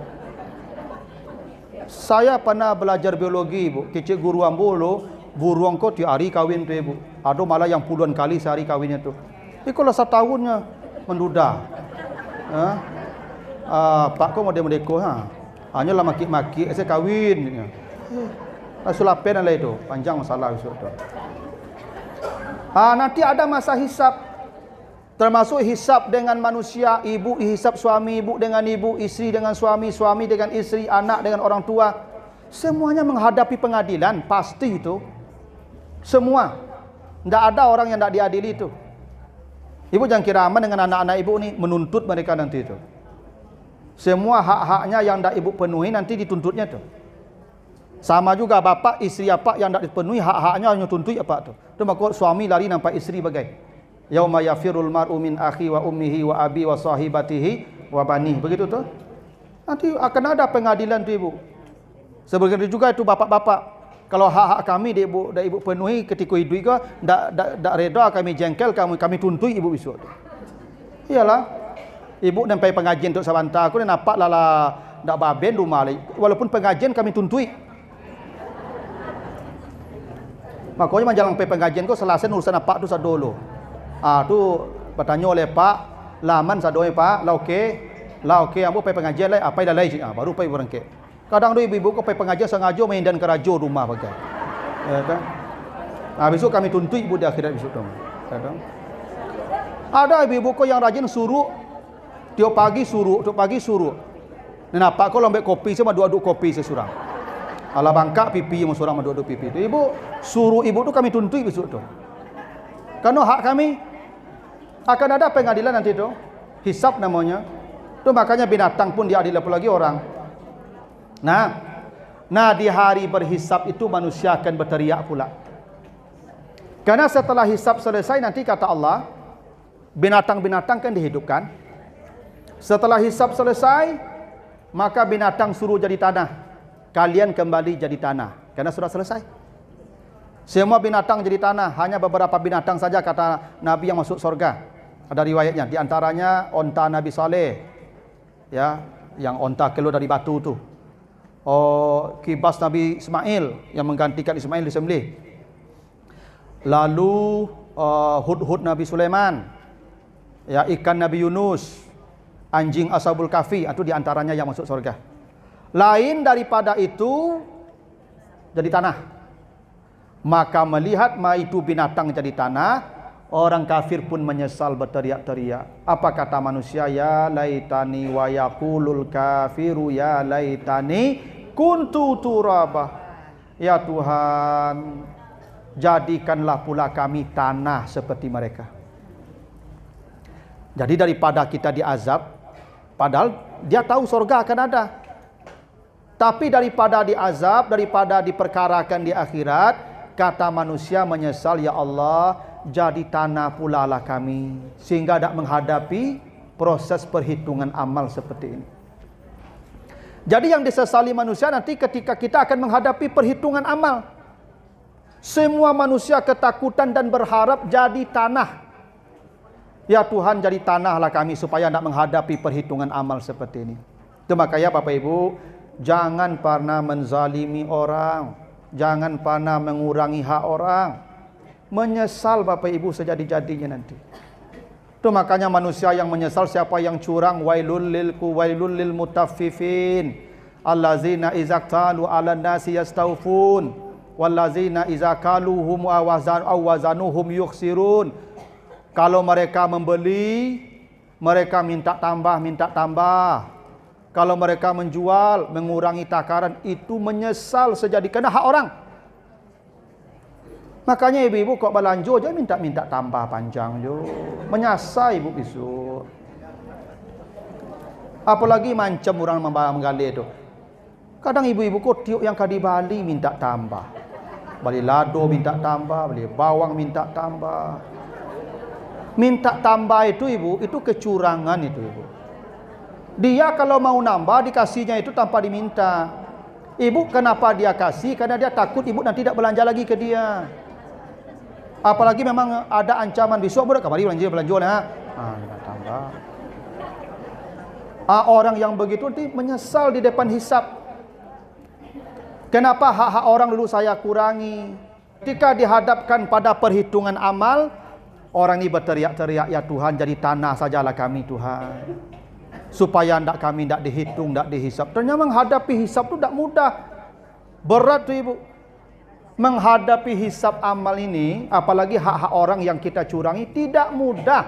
Saya pernah belajar biologi ibu. Kecil guru ambo lo, burung ko tiap hari kawin tu ibu. Ada malah yang puluhan kali sehari kawinnya tu. Kalau setahunnya menduda. Pak ko model-modeko ha. Hanya lah maki-maki saya kawin. Sulapen lah itu. Panjang masalah besok tu. Nanti ada masa hisap. Termasuk hisap dengan manusia, ibu hisap suami, ibu dengan ibu, isteri dengan suami, suami dengan isteri, anak dengan orang tua. Semuanya menghadapi pengadilan, pasti itu. Semua. Tidak ada orang yang tidak diadili itu. Ibu jangan kira aman dengan anak-anak ibu ni menuntut mereka nanti itu. Semua hak-haknya yang tidak ibu penuhi nanti dituntutnya tu. Sama juga bapak, isteri apa yang tidak dipenuhi hak-haknya hanya tuntut apa tu. Itu maka suami lari nampak isteri bagai. Yauma yafirul mar'u min akhi wa ummihi wa abi wa sahibatihi wa bani. Begitu tu. Nanti akan ada pengadilan tu ibu. Sebegitu juga itu bapak-bapak. Kalau hak-hak kami dah ibu penuhi ketika hidup ke, dak reda kami jengkel kami tuntut ibu besok tu. Iyalah. Ibu sampai pengajian untuk sebentar aku ni nampak lala dak baben rumah lagi. Walaupun pengajian kami tuntut. Makanya jangan sampai pengajian kau selesai urusan apa tu sadolo. Tu bertanya oleh Pak, laman sadoi Pak, lah okey, ambo pergi pengajian lai, apa dah lai baru pergi berangkat. Kadang tu ibu-ibu kau pergi pengajian sengaja main dan kerajo rumah bagai. Ya kan? Besok kami tuntut ibu di akhirat besok tu. Kadang ada ibu-ibu kau yang rajin suruh tiap pagi suruh. Ni nampak kau lambek kopi sama dua-dua kopi sesurang. Ala bangkak pipi yang seorang dua-dua pipi tu. Ibu suruh ibu tu kami tuntut besok tu. Karena hak kami akan ada pengadilan nanti tu. Hisab namanya. Tu makanya binatang pun diadili apalagi orang. Nah di hari berhisab itu manusia akan berteriak pula. Karena setelah hisab selesai nanti kata Allah, binatang-binatang kan dihidupkan. Setelah hisab selesai, maka binatang suruh jadi tanah. Kalian kembali jadi tanah. Karena sudah selesai. Semua binatang jadi tanah, hanya beberapa binatang saja kata Nabi yang masuk surga. Ada riwayatnya, di antaranya onta Nabi Saleh. Ya, yang onta keluar dari batu tu. Kibas Nabi Ismail yang menggantikan Ismail disembelih. Lalu hud-hud Nabi Sulaiman. Ya, ikan Nabi Yunus, anjing Ashabul Kahfi, itu di antaranya yang masuk surga. Lain daripada itu jadi tanah. Maka melihat itu binatang jadi tanah, orang kafir pun menyesal berteriak-teriak. Apa kata manusia? Ya laitani wa yaqulul kafiru ya laitani kuntu turaba. Ya Tuhan, jadikanlah pula kami tanah seperti mereka. Jadi daripada kita diazab, padahal dia tahu surga akan ada. Tapi daripada diazab, daripada diperkarakan di akhirat, kata manusia menyesal, ya Allah, jadi tanah pula lah kami. Sehingga tak menghadapi proses perhitungan amal seperti ini. Jadi yang disesali manusia nanti ketika kita akan menghadapi perhitungan amal. Semua manusia ketakutan dan berharap jadi tanah. Ya Tuhan, jadi tanah lah kami supaya tak menghadapi perhitungan amal seperti ini. Itu makanya Bapak Ibu, jangan pernah menzalimi orang. Jangan pernah mengurangi hak orang. Menyesal Bapak Ibu sejadi-jadinya nanti. Itu makanya manusia yang menyesal siapa yang curang, wailul lil mutaffifin allazina idza qalu 'alan nasi yastawfun wallazina idza qaluhum awazanuhum yukhsirun. Kalau mereka membeli, mereka minta tambah. Kalau mereka menjual, mengurangi takaran, itu menyesal sejadi kena hak orang. Makanya ibu-ibu kok belanja je minta tambah panjang je. Menyasar ibu besok. Apalagi macam orang menggali itu. Kadang ibu-ibu kok tiuk yang kadi Bali minta tambah. Bali lado minta tambah, beli bawang minta tambah. Minta tambah itu ibu, itu kecurangan itu ibu. Dia kalau mau nambah dikasihnya itu tanpa diminta. Ibu kenapa dia kasih? Karena dia takut ibu nanti tidak belanja lagi ke dia. Apalagi memang ada ancaman besok budak kembali belanja lah. Orang yang begitu nanti menyesal di depan hisab. Kenapa hak-hak orang dulu saya kurangi? Ketika dihadapkan pada perhitungan amal, orang ini berteriak-teriak, ya Tuhan, jadi tanah sajalah kami Tuhan, supaya kami tidak dihitung, tidak dihisap. Ternyata menghadapi hisap itu tidak mudah, berat tu ibu. Menghadapi hisap amal ini, apalagi hak-hak orang yang kita curangi, tidak mudah.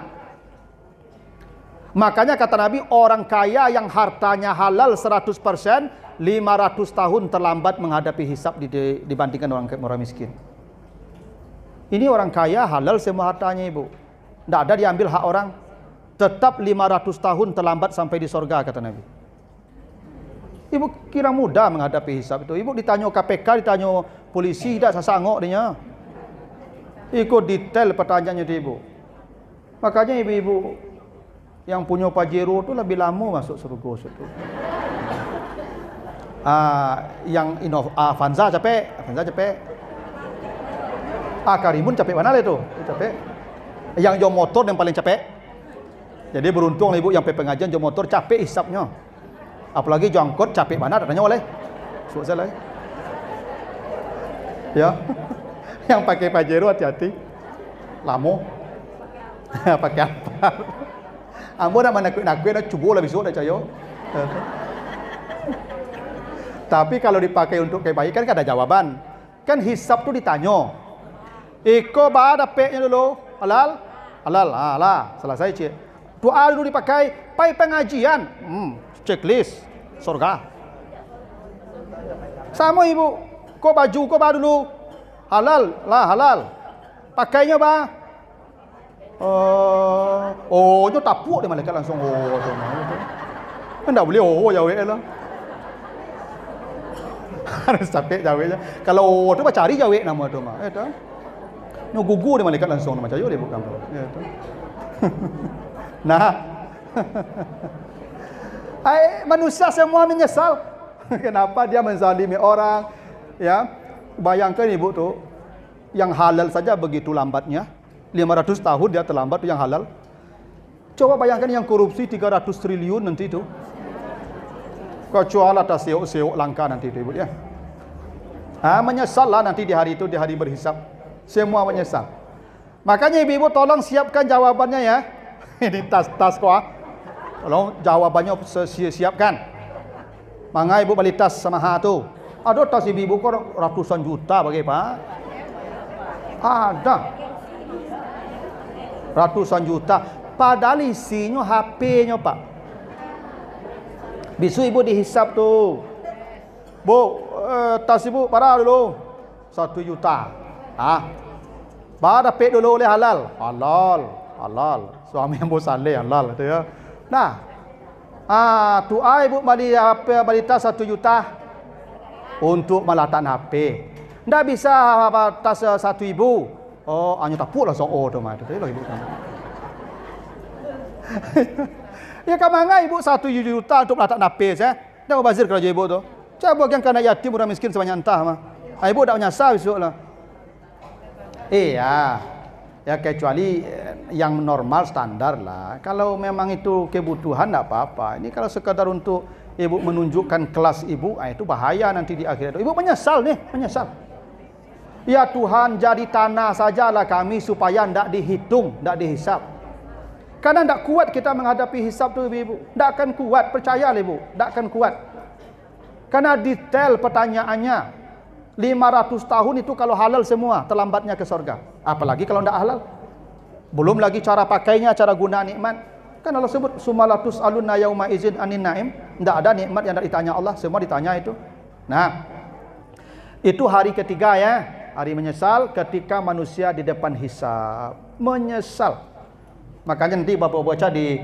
Makanya kata Nabi, orang kaya yang hartanya halal 100%, 500 tahun terlambat menghadapi hisab dibandingkan orang miskin. Ini orang kaya halal semua hartanya ibu, tidak ada diambil hak orang, tetap 500 tahun terlambat sampai di sorga kata Nabi. Ibu kira mudah menghadapi hisab itu? Ibu ditanya KPK, ditanya polisi, tidak sasangok dia. Ikut detail pertanyaannya itu ibu. Makanya ibu-ibu yang punya Pajero itu lebih lama masuk surga itu. Yang Avanza capek, Karimun capek mana lah itu? Capek. Yang jom motor yang paling capek. Jadi beruntung ibu yang pengajian jom motor capek hisapnya. Apalagi jangkut capek mana tanya oleh. Selesai. Ya. Yang pakai Pajero hati-hati. Lamo. Pakai apa? Ambo nak nakut-nakut nak cuba lah besok dah cayo. Tapi kalau dipakai untuk kebaikan kan ada jawaban. Kan hisab tu ditanya. Iko ba dapatnya dulu halal? Halal. Halal. Selesai cik. Doa dulu dipakai, pai pengajian. Checklist surga. Sama ibu. Ko baju ko ba dulu? Halal. Lah halal. Pakainya ba? Nyo tapuk dia malaikat langsung tu. Kan tak boleh jawab lah. Harus capek jawabnya. Kalau tu cari jawab nama tu mah. Tu. Nyo gugur dia malaikat langsung nama cayo dia bukan tu. Tu. Nah. Manusia semua menyesal. Kenapa dia menzalimi orang? Ya. Bayangkan ibu tu yang halal saja begitu lambatnya. 500 tahun dia terlambat tu yang halal. Coba bayangkan yang korupsi 300 triliun nanti itu. Kecuali atas seok-seok langka nanti itu ibu ya. Menyesal lah nanti di hari itu, di hari berhisab. Semua menyesal. Makanya ibu-ibu tolong siapkan jawabannya ya. Ini tas kok. Tolong jawabannya siapkan. Mangga ibu balik tas sama tu. Ada tas ibu-ibu kok ratusan juta bagi Pak. Ada. Ratusan juta. Padahal isinya HP-nya Pak. Bisu ibu dihisap tu. Bu, tas ibu parah dulu. 1 juta. Pada pek dulu oleh halal. Halal. Suami yang saleh halal tu ya. Nah. Tu ibu balik tas 1 juta untuk melatan HP. Ndak bisa tas 1.000. Hanya tapuk lah tu mah. Tu lah ibu. Ya kamanga ibu 1 juta untuk melatan HP saya. Dah bazir kalau ibu tu. Coba yang kana yatim orang miskin sebanyak entah mah. Ibu dak menyasar besoklah. Ya kecuali yang normal standar lah. Kalau memang itu kebutuhan tak apa-apa. Ini kalau sekadar untuk ibu menunjukkan kelas ibu, itu bahaya nanti di akhirat. Ibu menyesal nih, menyesal. Ya Tuhan, jadi tanah sajalah kami supaya tidak dihitung, tidak dihisap. Karena tidak kuat kita menghadapi hisap tu ibu. Tidak akan kuat, percayalah ibu, tidak akan kuat. Karena detail pertanyaannya. 500 tahun itu kalau halal semua, terlambatnya ke surga. Apalagi kalau tidak halal. Belum lagi cara pakainya, cara guna nikmat. Kan Allah sebut sumalatus alunna yauma izin anin naim. Tidak ada nikmat yang tidak ditanya Allah, semua ditanya itu. Nah, itu hari ketiga ya. Hari menyesal ketika manusia di depan hisab. Menyesal. Makanya nanti Bapak baca di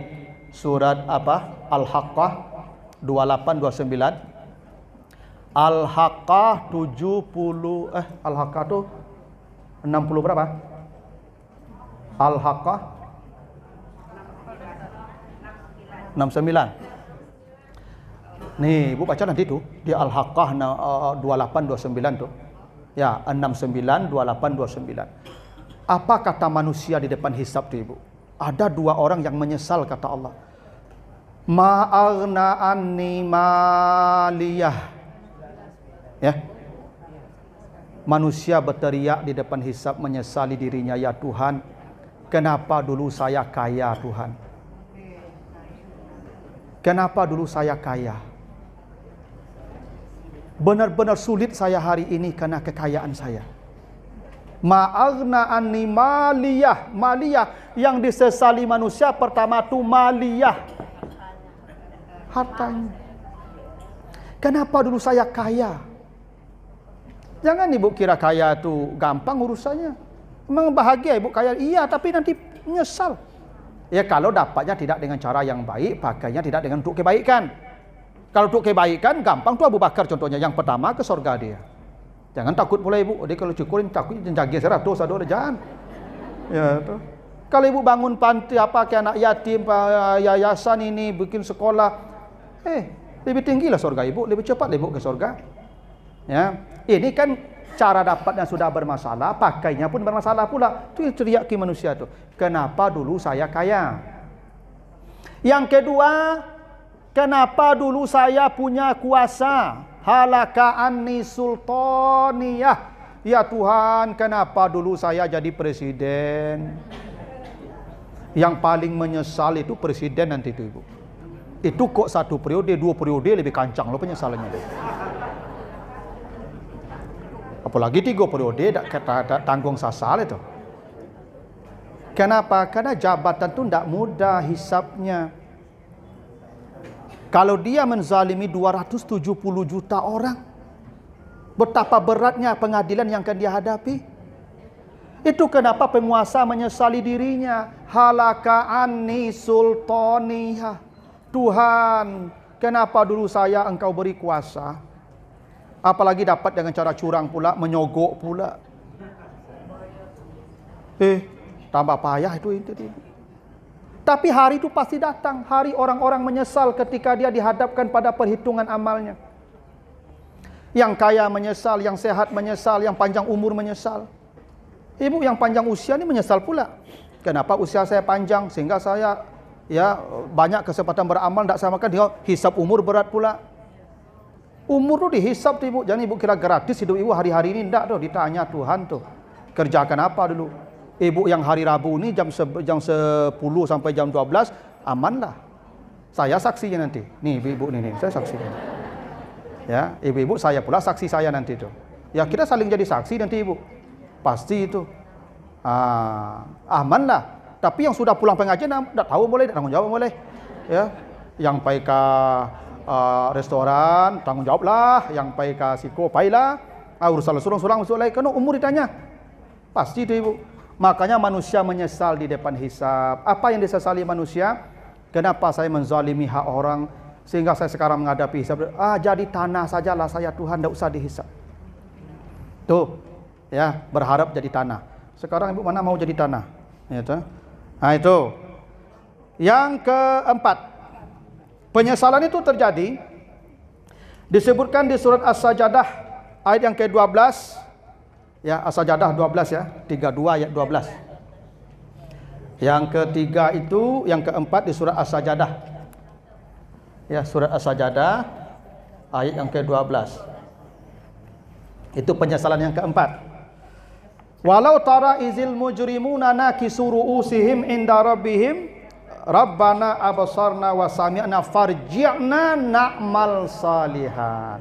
surat apa? Al-Haqqah 28-29. Al-Haqqah 70 Al-Haqqah tu 60 berapa? Al-Haqqah 69. Nih, ibu baca nanti tu di Al-Haqqah 28-29 tu. Ya, 69 28 29. Apa kata manusia di depan hisab tu ibu? Ada dua orang yang menyesal, kata Allah. Ma'aghna anni maliyah. Ya. Manusia berteriak di depan hisab menyesali dirinya, ya Tuhan, kenapa dulu saya kaya, Tuhan? Kenapa dulu saya kaya? Benar-benar sulit saya hari ini karena kekayaan saya. Ma'aghna anni maliyah. Maliyah yang disesali manusia pertama tu maliyah, hartanya. Kenapa dulu saya kaya? Jangan ibu kira kaya tu gampang urusannya. Memang bahagia ibu kaya, iya, tapi nanti menyesal. Ya kalau dapatnya tidak dengan cara yang baik, pakainya tidak dengan untuk kebaikan. Kalau untuk kebaikan gampang tu Abu Bakar contohnya, yang pertama ke surga dia. Jangan takut pula ibu, dia kalau cukurin takut jaga 100 ada jangan. Ya tu. Kalau ibu bangun panti apa ke anak yatim, yayasan ini bikin sekolah, lebih tinggilah surga ibu, lebih cepat ibu ke surga. Ya, ini kan cara dapatnya sudah bermasalah, pakainya pun bermasalah pula. Itu teriak ke manusia tu. Kenapa dulu saya kaya? Yang kedua, kenapa dulu saya punya kuasa? Halaka anni sultaniyah. Ya Tuhan, kenapa dulu saya jadi presiden? Yang paling menyesal itu presiden nanti itu ibu. Itu kok 1 periode, 2 periode lebih kancang loh penyesalannya. Apalagi 3 periode tanggung sasal itu. Kenapa? Karena jabatan itu tidak mudah hisapnya. Kalau dia menzalimi 270 juta orang, betapa beratnya pengadilan yang akan dia hadapi. Itu kenapa penguasa menyesali dirinya. Halaka anni sultaniyah. Tuhan, kenapa dulu saya engkau beri kuasa? Apalagi dapat dengan cara curang pula, menyogok pula. Tambah payah itu. Tapi hari itu pasti datang. Hari orang-orang menyesal ketika dia dihadapkan pada perhitungan amalnya. Yang kaya menyesal, yang sehat menyesal, yang panjang umur menyesal. Ibu yang panjang usia ini menyesal pula. Kenapa usia saya panjang sehingga saya banyak kesempatan beramal, tidak sama kan dia hisap umur berat pula. Umur tu dihisap tu ibu. Jangan ibu kira gratis hidup ibu hari-hari ini. Tidak tu, ditanya Tuhan tu. Kerjakan apa dulu? Ibu yang hari Rabu ni jam 10 sampai jam 12 amanlah. Saya saksinya nanti. Nih ibu-ibu ni saya saksinya. Ya, ibu-ibu saya pula saksi saya nanti tu. Ya kita saling jadi saksi nanti ibu. Pasti itu. Amanlah. Tapi yang sudah pulang pengajian tak tahu boleh, tak tanggung jawab boleh. Ya, yang pergi ke restoran tanggung jawablah, yang pergi ke siko pailah. Urusan surang-surang masuk lagi. Kena umur ditanya. Pasti itu ibu. Makanya manusia menyesal di depan hisab. Apa yang disesali manusia? Kenapa saya menzalimi hak orang sehingga saya sekarang menghadapi hisab? Jadi tanah sajalah saya Tuhan, tidak usah dihisab. Tuh, ya berharap jadi tanah. Sekarang ibu mana mau jadi tanah? Ya, tuh. Nah itu. Yang keempat, penyesalan itu terjadi disebutkan di surat As-Sajadah ayat yang ke-12. Ya, As-Sajadah 12 ya, 32 ayat 12. Yang ketiga itu, yang keempat di surat As-Sajadah. Ya, surat As-Sajadah ayat yang ke-12. Itu penyesalan yang keempat. Walau tara izil mujrimuna nakisu ru'usihim inda rabbihim Rabbana abasarna wa sami'na farji'na na'mal salihan.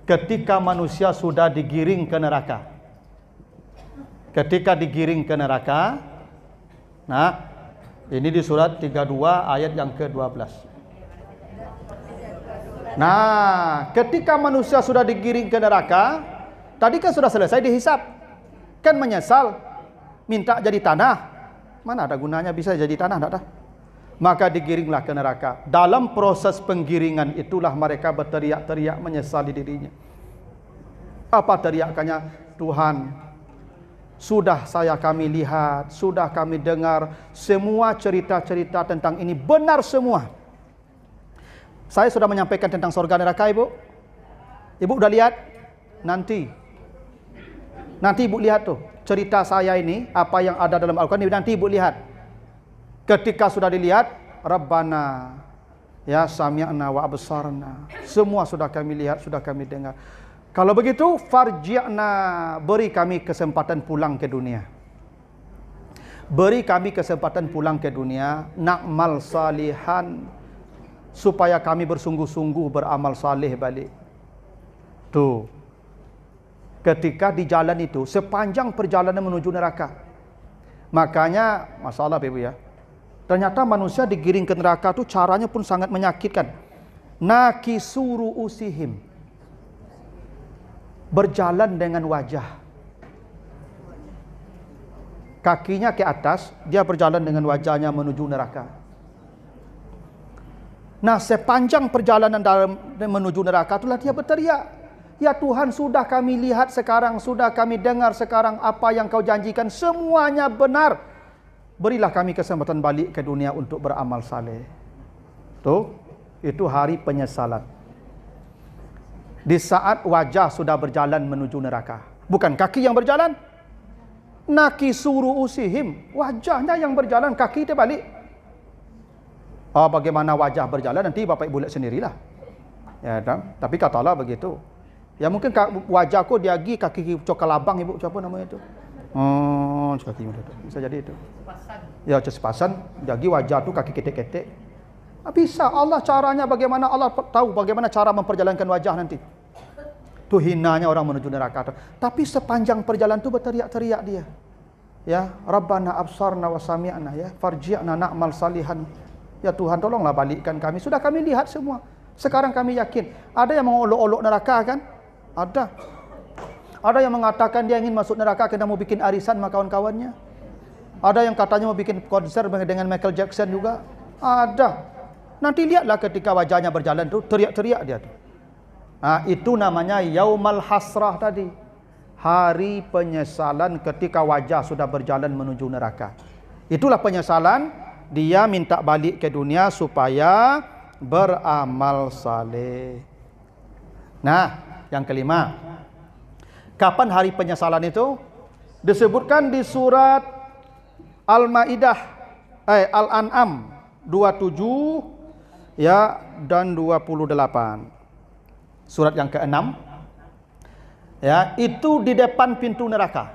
Ketika manusia sudah digiring ke neraka. Ketika digiring ke neraka. Nah, ini di surat 32 ayat yang ke-12. Nah, ketika manusia sudah digiring ke neraka, tadi kan sudah selesai dihisap. Kan menyesal, minta jadi tanah. Mana ada gunanya bisa jadi tanah, tak ada. Maka digiringlah ke neraka. Dalam proses penggiringan itulah mereka berteriak-teriak menyesali dirinya. Apa teriakannya? Tuhan, sudah kami lihat, sudah kami dengar semua cerita-cerita tentang ini benar semua. Saya sudah menyampaikan tentang surga neraka ibu. Ibu udah lihat? Nanti ibu lihat tuh cerita saya ini, apa yang ada dalam Al-Quran, nanti ibu lihat. Ketika sudah dilihat, Rabbana ya sami'na wa absarna. Semua sudah kami lihat, sudah kami dengar. Kalau begitu, farji'na, beri kami kesempatan pulang ke dunia. Beri kami kesempatan pulang ke dunia, na'mal salihan, supaya kami bersungguh-sungguh beramal saleh balik. Tuh. Ketika di jalan itu, sepanjang perjalanan menuju neraka. Makanya, masalah Ibu ya, ternyata manusia digiring ke neraka itu caranya pun sangat menyakitkan. Nakisuru usihim, berjalan dengan wajah. Kakinya ke atas, dia berjalan dengan wajahnya menuju neraka. Nah, sepanjang perjalanan dalam menuju neraka itulah dia berteriak, ya Tuhan, sudah kami lihat sekarang, sudah kami dengar sekarang apa yang kau janjikan, semuanya benar. Berilah kami kesempatan balik ke dunia untuk beramal saleh. Tuh, itu hari penyesalan. Di saat wajah sudah berjalan menuju neraka. Bukan kaki yang berjalan. Nakisuru usihim, wajahnya yang berjalan, kaki dia balik. Oh, bagaimana wajah berjalan nanti Bapak Ibu lihat sendirilah. Ya, tapi kata Allah begitu. Ya mungkin wajahku dia pergi kaki cokalabang Ibu, siapa namanya itu? Oh, kaki itu. Bisa jadi itu. Ya, sepasan, jadi wajah tu kaki ketek-ketek. Bisa, Allah caranya bagaimana, Allah tahu bagaimana cara memperjalankan wajah nanti. Tu hinanya orang menuju neraka. Tapi sepanjang perjalanan tu berteriak-teriak dia. Ya, Rabbana absarna wa sami'na, ya, farji'na na'mal salihan. Ya Tuhan, tolonglah balikkan kami. Sudah kami lihat semua. Sekarang kami yakin. Ada yang mengolok-olok neraka kan? Ada. Ada yang mengatakan dia ingin masuk neraka kerana mau bikin arisan sama kawan-kawannya. Ada yang katanya mau bikin konser dengan Michael Jackson juga. Ada. Nanti lihatlah ketika wajahnya berjalan tu, teriak-teriak dia tu. Nah, itu namanya Yaumal Hasrah tadi. Hari penyesalan ketika wajah sudah berjalan menuju neraka. Itulah penyesalan, dia minta balik ke dunia supaya beramal saleh. Nah, yang kelima, kapan hari penyesalan itu? Disebutkan di surat Al-Maidah, Al-An'am 27 ya dan 28. Surat yang ke-6. Ya, itu di depan pintu neraka.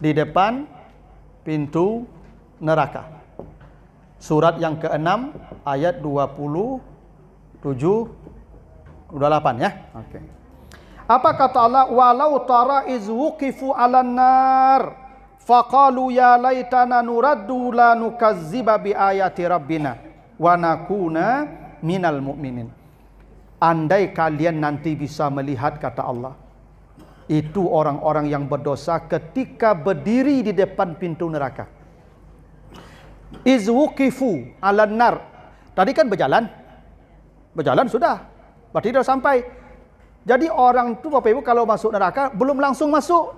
Di depan pintu neraka. Surat yang ke-6 ayat 27 28 ya. Okey. Apa kata Allah? Walau tara iz wuqifu 'alan nar faqalu ya laitana nuraddu la nukazziba bi ayati rabbina wa nakuna minal mu'minin. Andai kalian nanti bisa melihat, kata Allah, itu orang-orang yang berdosa ketika berdiri di depan pintu neraka. Iz wuqifu 'alan nar. Tadi kan berjalan. Berjalan sudah. Berarti dah sampai. Jadi orang tu Bapak Ibu kalau masuk neraka belum langsung masuk.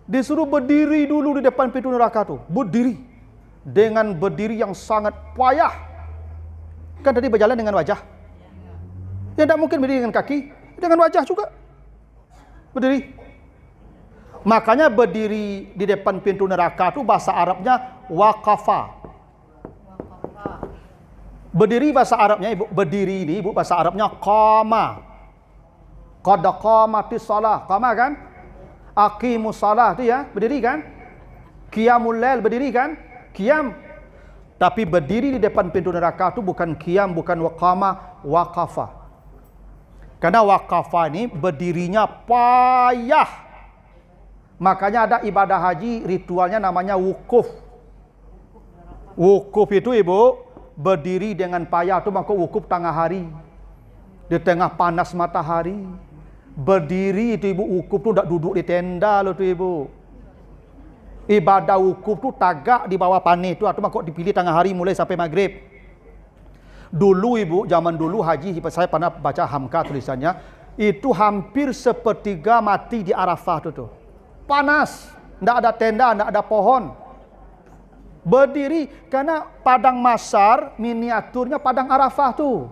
Disuruh berdiri dulu di depan pintu neraka tu. Berdiri. Dengan berdiri yang sangat payah. Kan tadi berjalan dengan wajah. Ya tidak mungkin berdiri dengan kaki. Dengan wajah juga. Berdiri. Makanya berdiri di depan pintu neraka tu bahasa Arabnya waqafa. Berdiri bahasa Arabnya Ibu, berdiri ini Ibu bahasa Arabnya qama. Qad qamatis shalah. Qama kan? Aqimus shalah tu ya, berdiri kan? Qiyamul lail, berdiri kan? Qiyam. Tapi berdiri di depan pintu neraka tu bukan qiyam, bukan waqama, waqafa. Karena waqafa ini berdirinya payah. Makanya ada ibadah haji ritualnya namanya wukuf. Wukuf itu Ibu berdiri dengan payah tu, maka wukuf tengah hari. Di tengah panas matahari. Berdiri itu Ibu, wukuf tu tak duduk di tenda lo tu Ibu. Ibadah wukuf tu tagak di bawah panih tu, atau maka dipilih tengah hari mulai sampai maghrib. Dulu Ibu, zaman dulu haji, saya pernah baca Hamka tulisannya, itu hampir sepertiga mati di Arafah tu. Panas, tidak ada tenda, tidak ada pohon. Berdiri, karena padang Masar miniaturnya padang Arafah tu.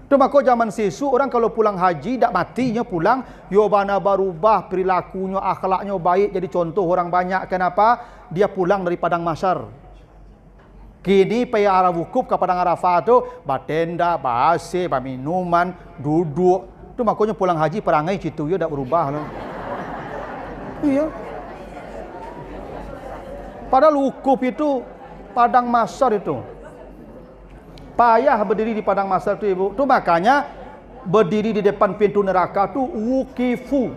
Tu maka zaman sisu orang kalau pulang haji tak matinya pulang, yobana berubah perilakunya, akhlaknya baik, jadi contoh orang banyak. Kenapa? Dia pulang dari padang Masar. Kini pergi arah wukuf ke Padang Arafah tu, batenda, bahasa, minuman, duduk. Tu makanya pulang haji perangai situ ya dak berubah lah. Iya. Padahal wukuf itu padang mahsyar itu. Payah berdiri di padang mahsyar tu ibu. Tu makanya berdiri di depan pintu neraka tu wukifu.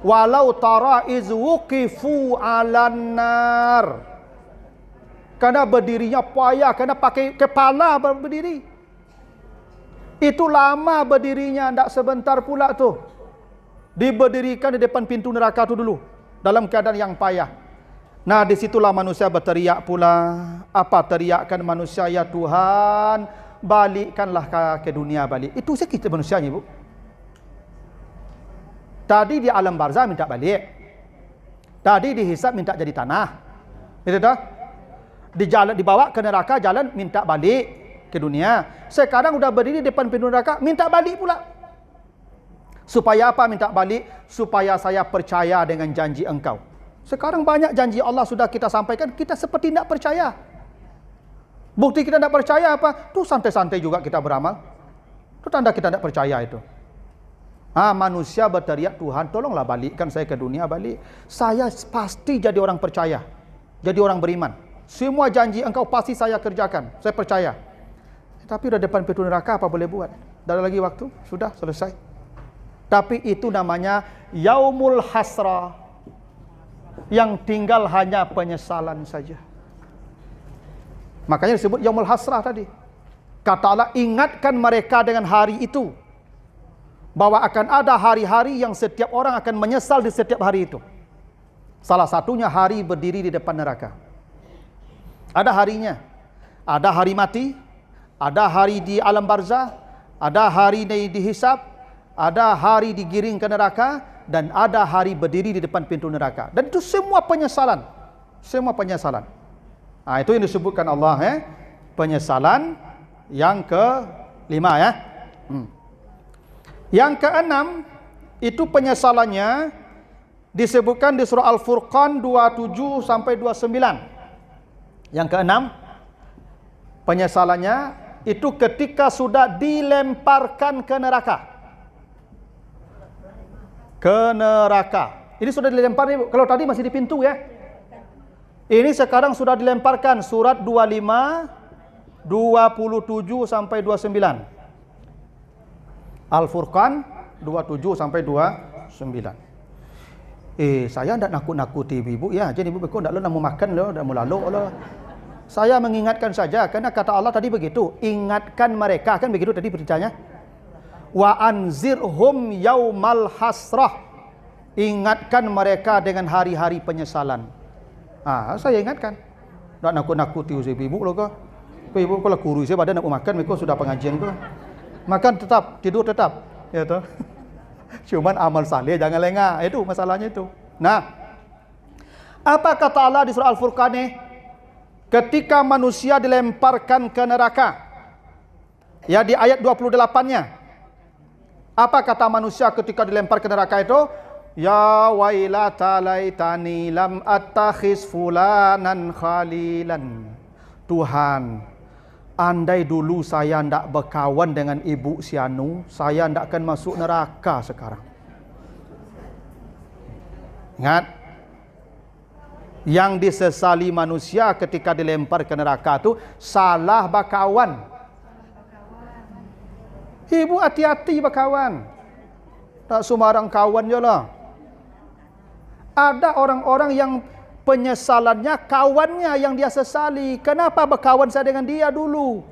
Walau tara iz wukifu 'alan nar. Karena berdirinya payah, karena pakai kepala berdiri. Itu lama berdirinya, tidak sebentar pula tu. Diberdirikan di depan pintu neraka tu dulu, dalam keadaan yang payah. Nah, disitulah manusia berteriak pula. Apa teriakan manusia? Ya Tuhan, balikkanlah ke dunia balik. Itu saja kita manusia ibu. Tadi di alam barzah minta balik. Tadi dihisab minta jadi tanah. Itu dah. Dibawa ke neraka jalan minta balik ke dunia. Sekarang udah berdiri depan pintu neraka minta balik pula. Supaya apa minta balik? Supaya saya percaya dengan janji engkau. Sekarang banyak janji Allah sudah kita sampaikan, kita seperti tidak percaya. Bukti kita tidak percaya apa? Tu santai-santai juga kita beramal. Itu tanda kita tidak percaya itu. Manusia berteriak, Tuhan tolonglah balikkan saya ke dunia balik. Saya pasti jadi orang percaya. Jadi orang beriman. Semua janji engkau pasti saya kerjakan. Saya percaya. Tapi udah depan pintu neraka apa boleh buat? Tak ada lagi waktu. Sudah selesai. Tapi itu namanya yaumul hasrah. Yang tinggal hanya penyesalan saja. Makanya disebut yaumul hasrah tadi. Kata Allah, ingatkan mereka dengan hari itu. Bahwa akan ada hari-hari yang setiap orang akan menyesal di setiap hari itu. Salah satunya hari berdiri di depan neraka. Ada harinya. Ada hari mati, ada hari di alam barzah, ada hari dihisab, ada hari digiring ke neraka, dan ada hari berdiri di depan pintu neraka. Dan itu semua penyesalan. Semua penyesalan. Itu yang disebutkan Allah. Penyesalan yang ke-5 ya. Yang ke-6 itu penyesalannya disebutkan di surah Al-Furqan 27 sampai 29. Yang ke-6 penyesalannya itu ketika sudah dilemparkan ke neraka. Ke neraka. Ini sudah dilempar nih, kalau tadi masih di pintu ya. Ini sekarang sudah dilemparkan, surat 25 27 sampai 29. Al-Furqan 27 sampai 29. Saya tidak nakut-nakuti ibu ya. Jadi ibu kok tidak mau makan loh, tidak mau lalu loh. Saya mengingatkan saja, karena kata Allah tadi begitu, ingatkan mereka, kan begitu tadi beritanya. Wa anzirhum yaumal hasrah. Ingatkan mereka dengan hari-hari penyesalan. Saya ingatkan. Tak nakut-nakuti ibu loh kok. Ibu kalau kurus saya badan nak makan, mereka sudah pengajian tu. Makan tetap, tidur tetap. Ya toh. Cuman amal saleh jangan lengah. Itu masalahnya itu. Nah, apa kata Allah di surah Al-Furqan ni? Ketika manusia dilemparkan ke neraka. Ya, di ayat 28-nya. Apa kata manusia ketika dilempar ke neraka itu? Ya wailata laitani lam attakhiz fulanan khalilan. Tuhan, andai dulu saya tidak berkawan dengan ibu si Anu, saya tidak akan masuk neraka sekarang. Ingat, yang disesali manusia ketika dilempar ke neraka itu salah berkawan. Ibu hati-hati berkawan. Tak sembarang kawan je lah. Ada orang-orang yang penyesalannya kawannya yang dia sesali. Kenapa berkawan saya dengan dia dulu?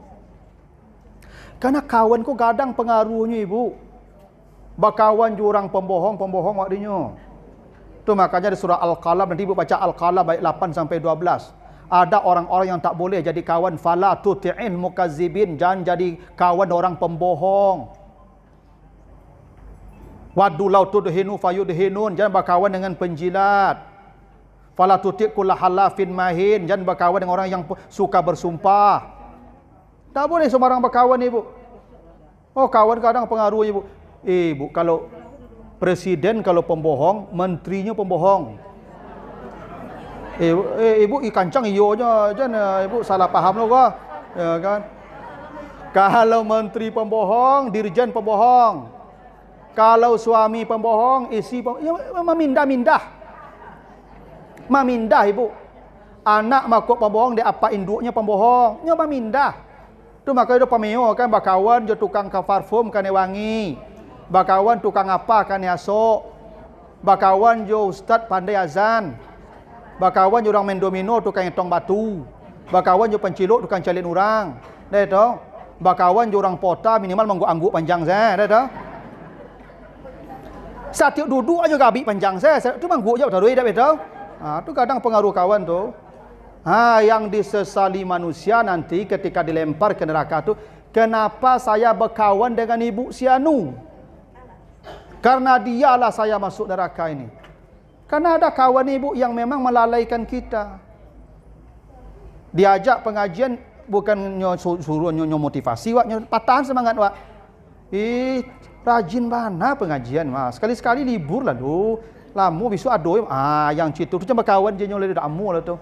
Karena kawanku kadang pengaruhnya ibu. Berkawan jurang pembohong waktunya. Itu makanya di surah Al-Qalam, nanti ibu baca Al-Qalam ayat 8 sampai 12. Ada orang-orang yang tak boleh jadi kawan. Fala tuti'in mukazzibin. Jangan jadi kawan orang pembohong. Waddu law tudhinu fayudhinun. Jangan berkawan dengan penjilat. Fala tuti' kulla halafin mahin. Jangan berkawan dengan orang yang suka bersumpah. Tak boleh sembarang berkawan ibu. Oh, kawan kadang pengaruh ibu. Ibu, kalau presiden kalau pembohong, menterinya pembohong. Ibu kancang iyonya aja ibu salah paham lo kok. Ya kan? Kalau menteri pembohong, dirjen pembohong. Kalau suami pembohong, isteri pembohong, ya, memindah-mindah. Memindah ibu. Anak makuk pembohong, dia apa induknya pembohong. Ya memindah. Tu makanya pameo kan bakawan je tukang parfum kan wangi. Bakawan tukang apa kan asok. Bakawan jo ustad pandai azan. Bakawan jo orang main domino tukang etong batu. Bakawan jo penciluk tukang calin orang. Dah tu. Bakawan jo orang pota minimal mengguk-angguk panjang saya. Dah tu. Satiap duduk aja gabi panjang saya. Tu mengguk je tak duit dah betul. Tu kadang pengaruh kawan tu. Yang disesali manusia nanti ketika dilempar ke neraka tu, kenapa saya berkawan dengan ibu si anu? Karena dialah saya masuk neraka ini. Karena ada kawan ibu yang memang melalaikan kita. Diajak pengajian bukan suruh motivasi wak, patahan semangat wak. Rajin mana pengajian mas. Sekali-sekali libur lah tu. Lamu bisu adoy. Yang citu tu cuma kawan je nyoleh dak amu lah tu.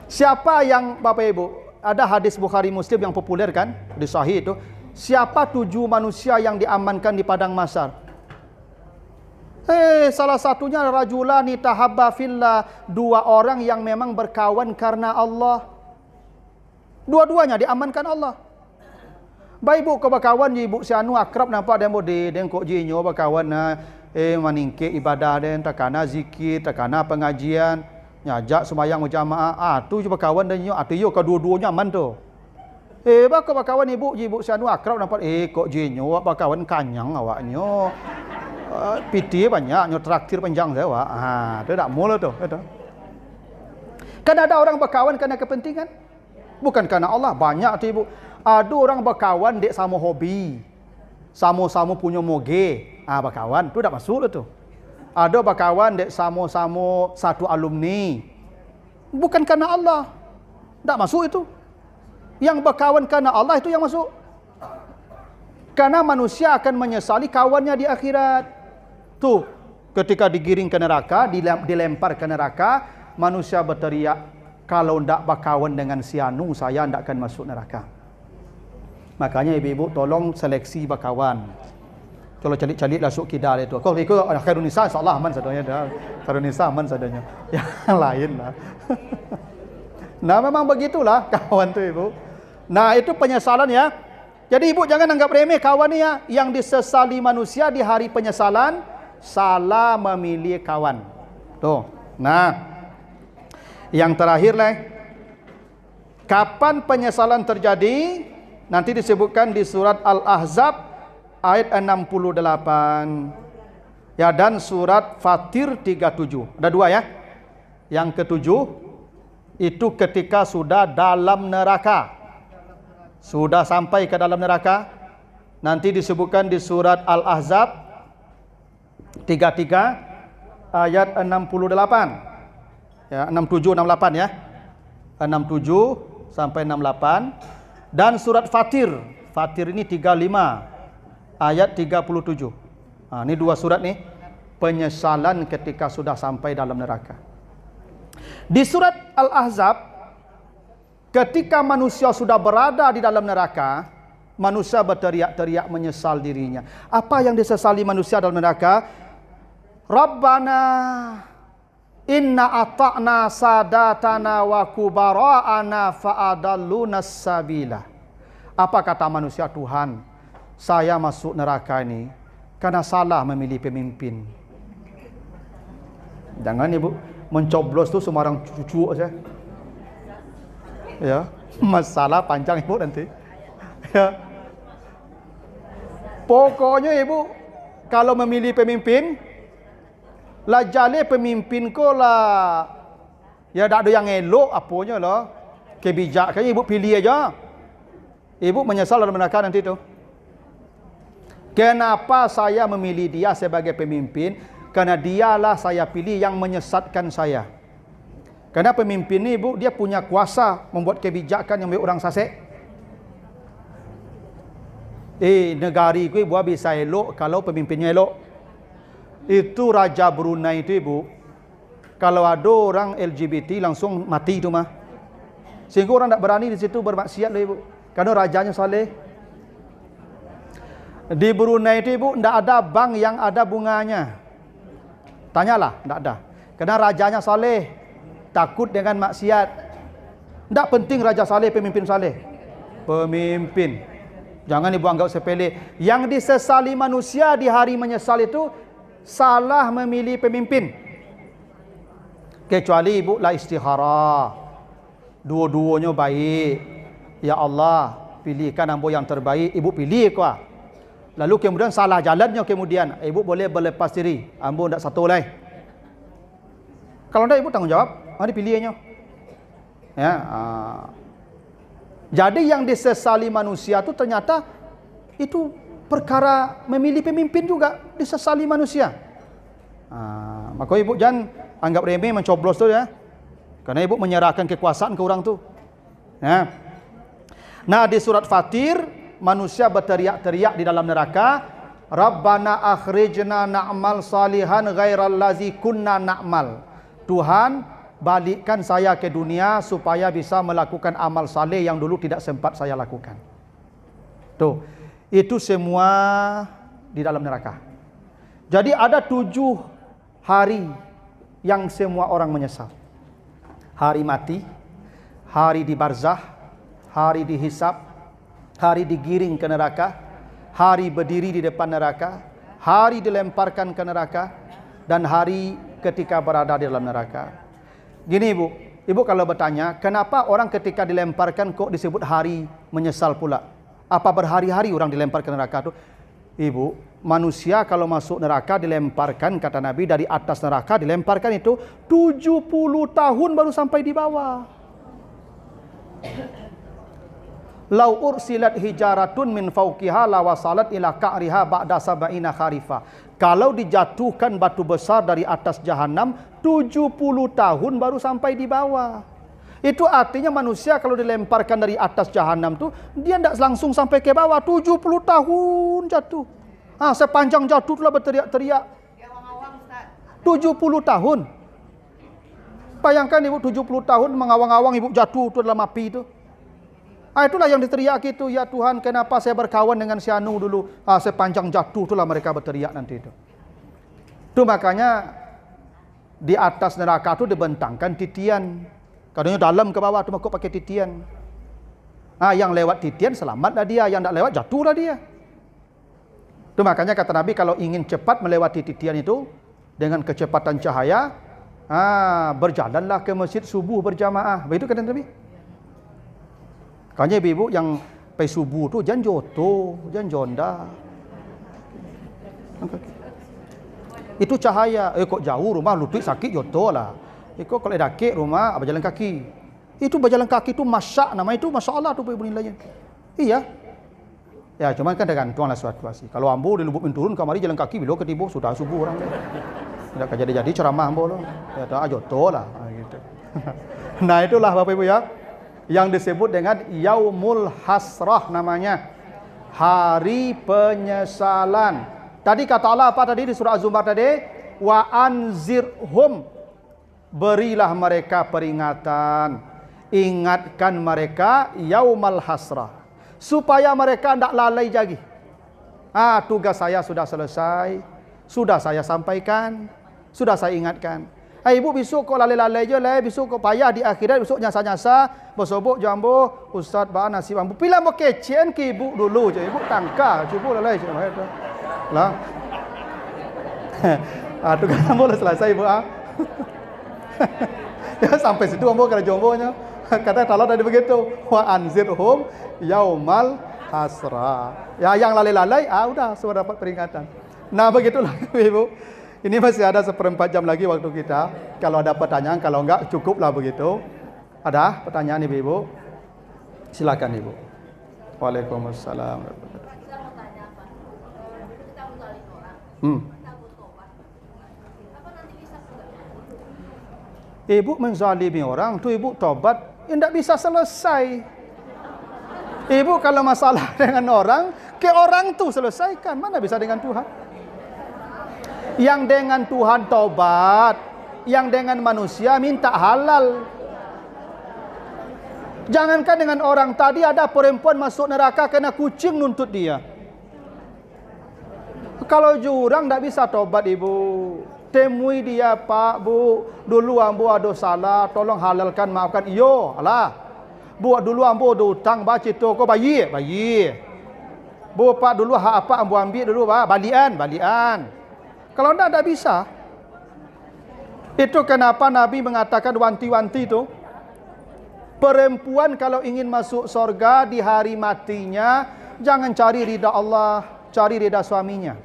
Siapa yang Bapak Ibu, ada hadis Bukhari Muslim yang populer kan di sahih itu, siapa 7 manusia yang diamankan di padang mahsyar? Salah satunya rajulani tahabba fillah, 2 orang yang memang berkawan karena Allah. Dua-duanya diamankan Allah. Baik ibu ke berkawan ibu si anu akrab nampak dia mode den kok jinyo berkawan maningke ibadah den takana zikir, takana pengajian. Nyajak sembahyang berjamaah, tu je berkawan dan tu yo kedua-duanya aman tu. Bak berkawan ibu si anu akrab nampak kok jinyo awak berkawan kanyang awaknyo. Piti banyak nyo traktir panjang saya awak. Tu dak mula tu. Kan ada orang berkawan kerana kepentingan. Bukan kerana Allah, banyak tu ibu. Ada orang berkawan dek sama hobi. Sama-sama punya moge. Berkawan tu dak masuk tu. Ada berkawan dek sama-sama satu alumni. Bukan karena Allah. Tak masuk itu. Yang berkawan karena Allah itu yang masuk. Karena manusia akan menyesali kawannya di akhirat. Tuh, ketika digiring ke neraka, dilempar ke neraka, manusia berteriak, kalau tidak berkawan dengan si anu, saya tidak akan masuk neraka. Makanya ibu-ibu tolong seleksi berkawan. Kalau calik-calik masuk kidal itu. Kalau ikut khairun nisa insya-Allah aman sadanya dah. Khairun nisa aman sadanya. Yang lain lah. Nah, memang begitulah kawan tu ibu. Nah, itu penyesalan ya. Jadi ibu jangan anggap remeh kawan ni ya. Yang disesali manusia di hari penyesalan salah memilih kawan. Tuh. Nah, yang terakhir lah. Kapan penyesalan terjadi? Nanti disebutkan di surat Al-Ahzab ayat 68 ya, dan surat Fatir 37. Ada 2 ya. Yang ketujuh itu ketika sudah dalam neraka, sudah sampai ke dalam neraka. Nanti disebutkan di surat Al-Ahzab 33 ayat 68 ya, 67 68 ya, 67 sampai 68. Dan surat Fatir ini 35 ayat 37. Ini 2 surat nih. Penyesalan ketika sudah sampai dalam neraka. Di surat Al-Ahzab, ketika manusia sudah berada di dalam neraka, manusia berteriak-teriak menyesal dirinya. Apa yang disesali manusia dalam neraka? Rabbana inna ata'na sadatana wa kubara'ana fa'adallunas sabila. Apa kata manusia? Tuhan, saya masuk neraka ini karena salah memilih pemimpin. Jangan ibu mencoblos tu sembarang cucu saja. Ya, masalah panjang ibu nanti. Ya. Pokoknya ibu kalau memilih pemimpin, lah jale pemimpin ko lah ya tak ada yang elok apanya lah. Kebijakan ibu pilih aja. Ibu menyesal dalam neraka nanti tu. Kenapa saya memilih dia sebagai pemimpin? Karena dialah saya pilih yang menyesatkan saya. Karena pemimpin ni ibu, dia punya kuasa membuat kebijakan yang orang sasek. Negari ku buat bisa elok kalau pemimpinnya elok. Itu Raja Brunei itu ibu, Kalau ada orang LGBT langsung mati tu mah. Sehingga orang tak berani di situ bermaksiat lah ibu. Karena rajanya soleh. Di Brunei itu ibu tidak ada bank yang ada bunganya. Tanyalah, tidak ada. Karena rajanya soleh, takut dengan maksiat. Tidak penting raja soleh, pemimpin soleh. Pemimpin. Jangan ibu anggap sepele. Yang disesali manusia di hari menyesal itu salah memilih pemimpin. Kecuali ibu la istikharah. Dua-duanya baik. Ya Allah, pilihkan ambo yang terbaik. Ibu pilih kuah. Lalu kemudian salah jalannya kemudian. Ibu boleh berlepas diri. Ambo tidak satu lagi. Kalau tidak ibu tanggung jawab. Mari pilihnya. Ya. Jadi yang disesali manusia itu ternyata itu perkara memilih pemimpin juga disesali manusia. Maka ibu jangan anggap remeh mencoblos tu ya. Karena ibu menyerahkan kekuasaan ke orang tu. Ya. Nah di surat Fatir manusia berteriak-teriak di dalam neraka, Rabbana akhrijna na'mal salihan ghairal ladzi kunna na'mal. Tuhan, balikkan saya ke dunia supaya bisa melakukan amal saleh yang dulu tidak sempat saya lakukan. Tuh, itu semua di dalam neraka. Jadi ada 7 hari yang semua orang menyesal. Hari mati, hari di barzah, hari dihisab, hari digiring ke neraka, hari berdiri di depan neraka, hari dilemparkan ke neraka, dan hari ketika berada di dalam neraka. Gini ibu kalau bertanya, kenapa orang ketika dilemparkan kok disebut hari menyesal pula? Apa berhari-hari orang dilempar ke neraka itu? Ibu, manusia kalau masuk neraka dilemparkan, kata Nabi, dari atas neraka dilemparkan itu 70 tahun baru sampai di bawah. Lau ursilat hijaratun min fauqiha la wasalat ila ka'riha ba'da sab'ina kharifa. Kalau dijatuhkan batu besar dari atas jahanam, 70 tahun baru sampai di bawah. Itu artinya manusia kalau dilemparkan dari atas jahanam tu, dia tidak langsung sampai ke bawah, 70 tahun jatuh. Sepanjang jatuh itulah berteriak-teriak. 70 tahun. Bayangkan ibu 70 tahun mengawang-awang ibu jatuh tu dalam api itu. Itulah yang diteriak itu, ya Tuhan kenapa saya berkawan dengan si Anu dulu. Sepanjang jatuh itulah mereka berteriak nanti itu. Itu makanya di atas neraka itu dibentangkan titian. Kadangnya dalam ke bawah tu makuk pakai titian. Yang lewat titian selamatlah dia, yang tak lewat jatuhlah dia. Itu makanya kata Nabi kalau ingin cepat melewati titian itu dengan kecepatan cahaya, berjalanlah ke masjid subuh berjamaah. Begitu kata Nabi. Makanya ibu yang pergi subuh tu jangan joto, jangan jonda. Itu cahaya. Kok jauh rumah lutut sakit joto lah. Kok kalau dakik rumah berjalan kaki. Itu berjalan kaki tu masya' nama itu, masya Allah tu ibu nilainya. Iya. Ya cuma kan tergantunglah situasi. Kalau ambo di Lubuk Menturun kamari jalan kaki bila ketibu sudah subuh orang. Tidak jadi ceramah ambo loh. Ya tak joto lah gitu. Nah itulah Bapak Ibu ya. Yang disebut dengan Yaumul Hasrah namanya. Hari penyesalan. Tadi kata Allah apa tadi di surah Az-Zumar tadi? Wa anzirhum. Berilah mereka peringatan. Ingatkan mereka Yaumal Hasrah. Supaya mereka tidak lalai lagi. Tugas saya sudah selesai. Sudah saya sampaikan. Sudah saya ingatkan. Ibu besok kau lalai-lalai je lah. Besok kau payah di akhirat. Besok nyasa-nyasa. Bersobok jambu. Ustaz bahan nasib ambu. Bila mau kecen ke ibu dulu je. Ibu tangka. Cuba lalai je. Lah. Tugas ambu dah selesai ibu. Ya, sampai situ ambu kena jombonya. Kata kalau tadi begitu. Wa anzirhum Yaumal Hasrah. Ya yang lalai-lalai. Udah sudah dapat peringatan. Nah begitulah ibu. Ini masih ada 1/4 jam lagi waktu kita. Kalau ada pertanyaan, kalau enggak cukuplah begitu. Ada pertanyaan ibu-ibu? Silakan ibu. Waalaikumsalam. Kita mau tanya apa? Kita mau zalim orang. Kita bertobat. Apa nanti bisa enggak? Ibu menzalimi orang, tu ibu tobat, tidak bisa selesai. Ibu kalau masalah dengan orang, ke orang tu selesaikan. Mana bisa dengan Tuhan? Yang dengan Tuhan tobat, yang dengan manusia minta halal. Jangankan dengan orang, tadi ada perempuan masuk neraka kena kucing nuntut dia. Kalau jurang tak bisa tobat ibu. Temui dia, Pak, Bu, dulu ambo ada salah, tolong halalkan, maafkan. Iyo, alah. Bu, dulu ambo ada hutang, baca tu kau bayi. Bu, Pak, dulu hak apa ambo ambil dulu, Pak, balian. Kalau tak bisa. Itu kenapa Nabi mengatakan wanti-wanti tu. Perempuan kalau ingin masuk surga di hari matinya, jangan cari ridha Allah, cari ridha suaminya.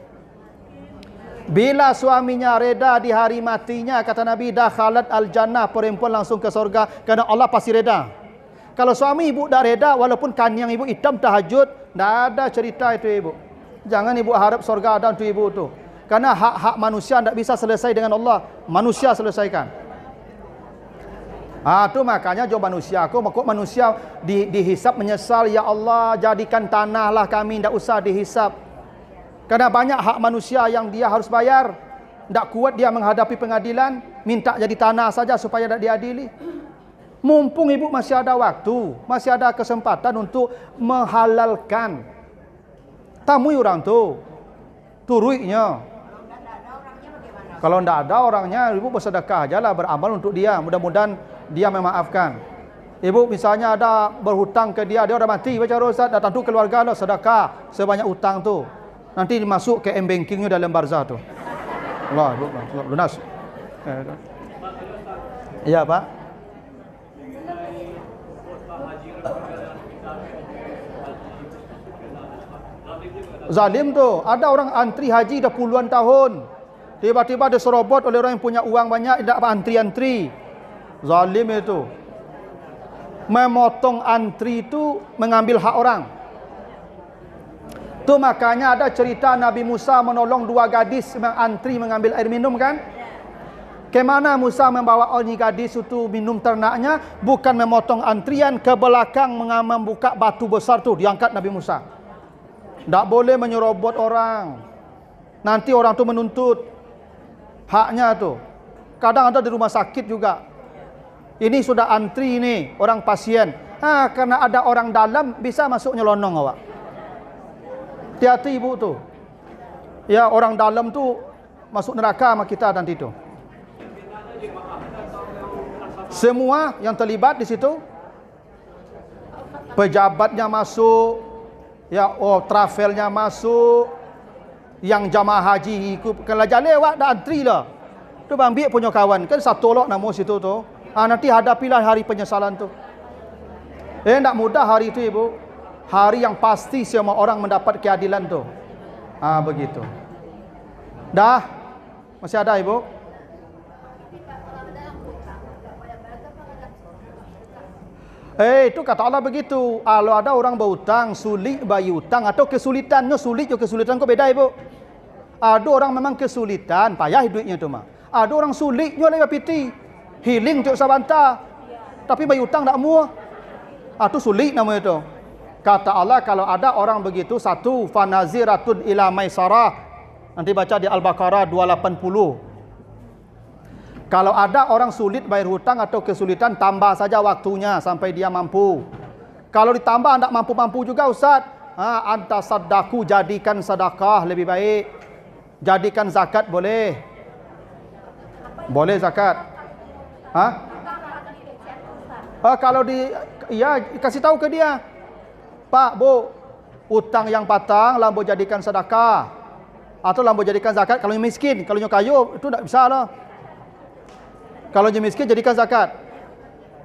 Bila suaminya reda di hari matinya, kata Nabi, dakhalat al-jannah, perempuan langsung ke surga, kerana Allah pasti reda. Kalau suami ibu dah reda, walaupun kanyang ibu hitam tahajud, tak ada cerita itu ibu. Jangan ibu harap surga ada untuk ibu tu. Karena hak-hak manusia tak bisa selesai dengan Allah, manusia selesaikan. Tu makanya jawab manusia. Kok manusia dihisap menyesal, ya Allah jadikan tanahlah kami, tak usah dihisap. Karena banyak hak manusia yang dia harus bayar. Tak kuat dia menghadapi pengadilan, minta jadi tanah saja supaya tak diadili. Mumpung ibu masih ada waktu, masih ada kesempatan untuk menghalalkan. Tamui orang tu, turuinya. Kalau tidak ada orangnya, ibu bersedekah ajalah, beramal untuk dia. Mudah-mudahan dia memaafkan. Ibu misalnya ada berhutang ke dia dah mati, baca Ustaz, dah tentu keluarga lo sedekah sebanyak hutang tu. Nanti masuk ke m-bankingnya dalam barzah tu. Allah, ibu, lunas. Iya, Pak. Zalim tu, ada orang antri haji dah puluhan tahun. Tiba-tiba dia serobot oleh orang yang punya uang banyak, tidak antri-antri. Zalim itu. Memotong antri itu mengambil hak orang. Tu makanya ada cerita Nabi Musa menolong dua gadis antri mengambil air minum kan? Kemana Musa membawa ini gadis itu minum ternaknya? Bukan memotong antrian, ke belakang membuka batu besar tu, diangkat Nabi Musa. Tak boleh menyerobot orang. Nanti orang tu menuntut haknya tu. Kadang ada di rumah sakit juga. Ini sudah antri ni, orang pasien. Karena ada orang dalam, bisa masuk nyelonong awak. Hati-hati ibu tu. Ya, orang dalam tu masuk neraka sama kita nanti tu. Semua yang terlibat di situ, pejabatnya masuk, ya, travelnya masuk, yang jamaah haji ikut. Kalau jalan awak dah antri lah. Tu ambil punya kawan, kan satu lok nama situ tu. Nanti hadapilah hari penyesalan tu. Tak mudah hari itu ibu. Hari yang pasti semua orang mendapat keadilan tu. Begitu. Dah? Masih ada ibu? Itu kata Allah begitu. Kalau ada orang berhutang, sulit bayar hutang atau kesulitannya sulit, kesulitan kok beda ibu. Ada orang memang kesulitan, payah hidupnya tu mah. Ada orang sulitnya lewat piti. Healing tu sabanta. Tapi bayar hutang tak muah. Itu sulit namanya tu. Kata Allah kalau ada orang begitu, satu fanaziratun ila maisarah. Nanti baca di Al-Baqarah 280. Kalau ada orang sulit bayar hutang atau kesulitan, tambah saja waktunya sampai dia mampu. Kalau ditambah tak mampu-mampu juga Ustaz, anta saddaku, jadikan sedekah lebih baik. Jadikan zakat boleh. Boleh zakat. Kalau kasih tahu ke dia, Pak, Bu, hutang yang patang lambo jadikan sedekah atau lambo jadikan zakat. Kalau yang miskin, kalau yang kayu itu tak bisa lah. Kalau yang miskin jadikan zakat.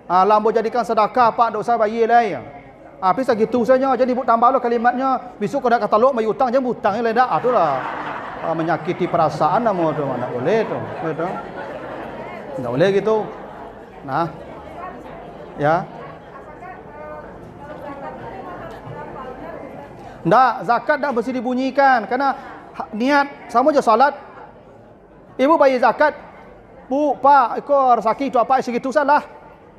Lambo jadikan sedekah, Pak, tak usah bayar lah. Tapi segitu saja. Jadi ibu tambah lo kalimatnya. Besok kau nak kata lo bayar hutang, jangan hutangnya ledak. Itulah menyakiti perasaan nama tu. Tak boleh tu. Betul. Tak boleh gitu. Nah. Ya. Tak, zakat dah mesti dibunyikan. Karena niat sama je salat. Ibu bayar zakat. Bu, Pak, ikor sakit tu apa segitu salah.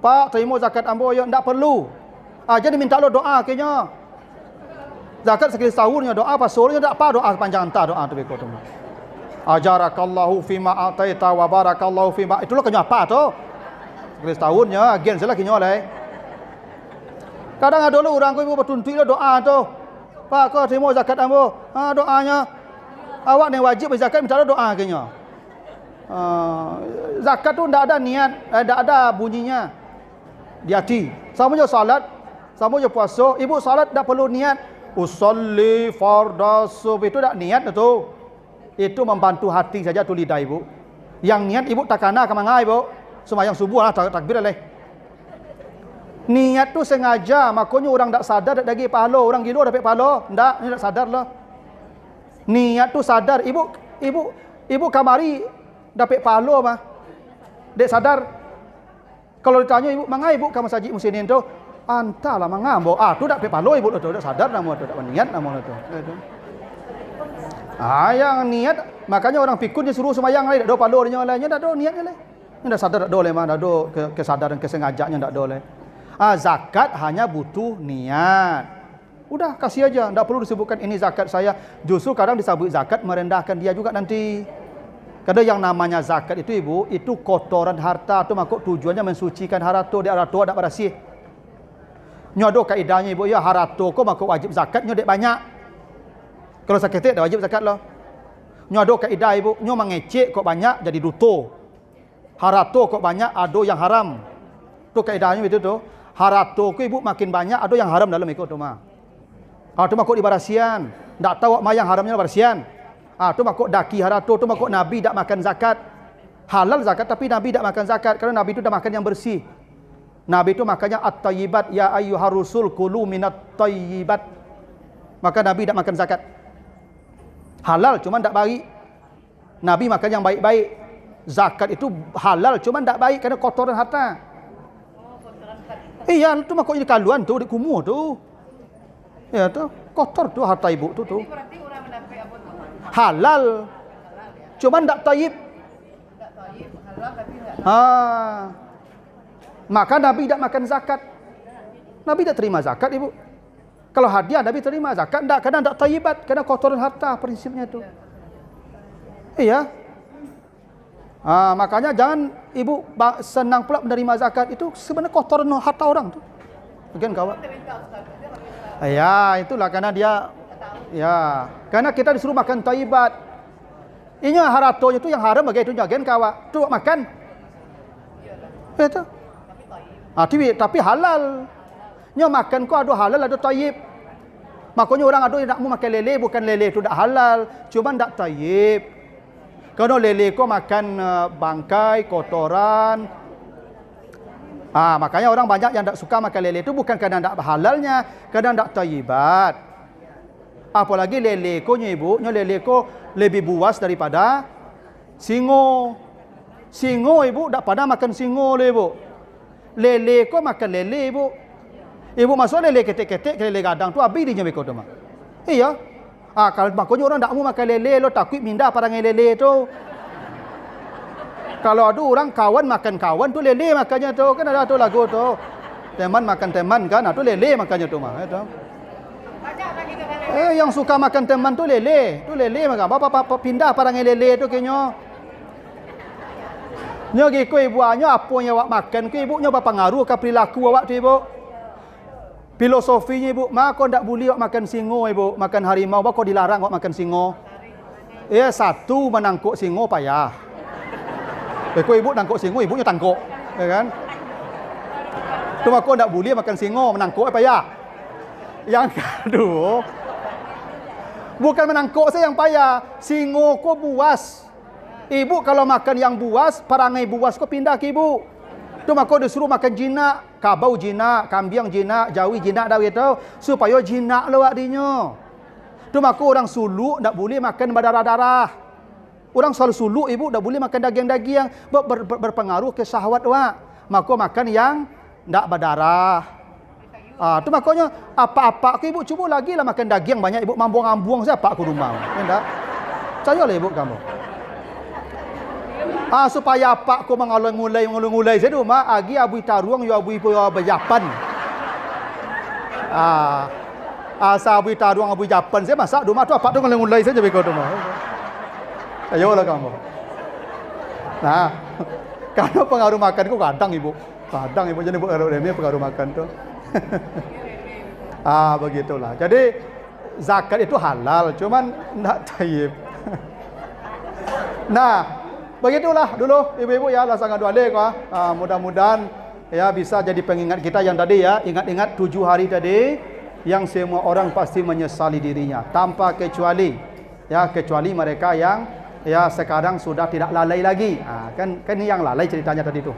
Pak, terima zakat ambo yo ndak perlu. Jadi minta lo doa kayaknya. Zakat sekali setahunnya doa, pasurnya tak apa doa panjang entah doa tu bekot tu. Ajarakallahu fima ataita wa barakallahu fima. Itulah kenyo apa tu? Sekali tahunnya agen sila kenyo lai. Kadang ada orang ko ibu bertuntui doa tu. Pak ko terima zakat ambo. Doanya awak ni wajib berzakat minta doa kenyo. Zakat tu ndak ada niat, ndak ada bunyinya di hati. Sama je salat, sama je puasa. Ibu salat tak perlu niat. Usolli fardhu subh itu tak niat tu. Itu membantu hati saja tu lidah ibu. Yang niat ibu takana ke mangai ibu. Sembahyang subuh lah takbir leh. Niat tu sengaja, makanya orang tak sadar tak bagi pahala, orang gila dapat pahala. Ndak, ni tak sadar lah. Niat tu sadar. Ibu kamari dapat pahala mah. Dek sadar. Kalau ditanya ibu, mangai ibu kamu saji musinin tu? Antalah mangambo. Tu dapat pahala ibu tu, tak sadar nama tu, tak niat nama tu. Yang niat, makanya orang pikun dia suruh sembahyang lai, tak ada pahala dia lainnya, tak ada niatnya lai. Dia dah sadar tak ada lai mah, tak ada kesadaran kesengajanya tak ada lai. Zakat hanya butuh niat. Udah kasih aja, tak perlu disebutkan ini zakat saya. Justru kadang disebut zakat merendahkan dia juga nanti. Kadang yang namanya zakat itu ibu, itu kotoran harta tu makuk tujuannya mensucikan harta, dia harta tak bersih. Nyodo kaidahnya ibu ya harta ko makuk wajib zakat nyo dek banyak. Kalau sakit tak wajib zakat lah. Nyodo kaidah ibu, nyo mengecek kok banyak jadi duto. Harato kok banyak ada yang haram. Tu kaidahnya itu tu. Harato ko ibu makin banyak ada yang haram dalam ikut tu mah. Tu makuk dibarasian. Tak tahu mayang haramnya barasian. Tu makuk daki harato tu makuk Nabi tak makan zakat. Halal zakat tapi Nabi tak makan zakat kerana Nabi itu dah makan yang bersih. Nabi itu makannya at-tayyibat ya ayyuhar rusul kulu minat tayyibat. Maka Nabi tak makan zakat. Halal cuma tak baik. Nabi makan yang baik-baik. Zakat itu halal cuma tak baik kerana kotoran harta. Iya, tu makuk ini kaluan tu di kumuh tu. Ya tu, kotor tu harta ibu tu. Berarti orang mendapat apa tu? Halal. Cuma tak tayyib. Tak taib, halal tapi tak. Maka Nabi tak makan zakat. Nabi tak terima zakat ibu. Kalau hadiah Nabi terima zakat tak, kadang tak tayyibat, kadang kotoran harta prinsipnya tu. Iya. Makanya jangan ibu senang pula menerima zakat itu sebenarnya kotoran harta orang tu. Bagian kawan. Ya, itulah karena dia karena kita disuruh makan tayyibat. Ini haratonya tu yang haram bagi itu jagen kawan. Tu makan. Itu. Tapi halal. Nyo makan ko ada halal ada tayyib. Makanya orang ada yang nak mau makan lele, bukan lele itu tak halal, cuma tak tayyib. Kalau lele ko makan bangkai, kotoran. Makanya orang banyak yang tak suka makan lele itu bukan kerana tak halalnya, kerana tak tayyibat. Apalagi lele ko nya ibu, nya lele ko lebih buas daripada singo. Singo ibu tak pada makan singo le ibu. Lele ko makan lele ibu. Ibu masuk lele ketek-ketek, lele gadang tu habis dia mekot tu mah. Iya. Kalau makanya orang tak mau makan lele lo takut mindah parang lele tu. Kalau ada orang kawan makan kawan tu lele makannya tu, kan ada tu lagu tu. Teman makan teman kan, tu lele makannya tu mah, itu. Yang suka makan teman tu lele makan. Bapa pindah parang lele tu kenyo. Nyo giko ibu anyo apa yang awak makan ke ibu nyo berpengaruh ke perilaku awak tu ibu. Filosofinya ibu, mak kau tak boleh awak makan singo ibu, makan harimau, kau dilarang awak makan singo. Satu menangkuk singo payah. Kau ibu nangkuk singo, ibunya tangkuk, ya kan? Tu mak kau tak boleh makan singo, menangkuk payah. Yang kedua, bukan menangkuk saya yang payah, singo kau buas. Ibu kalau makan yang buas, perangai buas kau pindah ke ibu. Tu maka disuruh makan jinak, kabau jinak, kambing jinak, jawi jinak dah gitu, supaya jinak lo adinyo. Tu maka orang suluk tak boleh makan berdarah-darah. Orang selalu suluk ibu tak boleh makan daging-daging yang berpengaruh ke syahwat wak. Maka makan yang tak berdarah. Tu makanya apa-apa ke ibu cuba lagi lah makan daging banyak ibu mambung-ambung siapa aku rumah. Enggak. Percayalah ibu kamu. Supaya apa ko mengulai saya rumah agi abu taruang yo abu Japan. Asa abu taruang abu Japan saya masak rumah tu apa tu ngulai saja beko tu mah. Ayolah kamu. Nah, karena pengaruh makan itu kadang ibu jadi pengaruh remeh pengaruh makan tuh. Begitulah. Jadi zakat itu halal, cuman enggak tayyib. Nah, begitulah dulu ibu-ibu ya, lah sangat doa mudah-mudahan ya bisa jadi pengingat kita yang tadi ya, ingat-ingat 7 hari tadi yang semua orang pasti menyesali dirinya tanpa kecuali ya, kecuali mereka yang ya sekarang sudah tidak lalai lagi. Kan ini yang lalai ceritanya tadi tuh.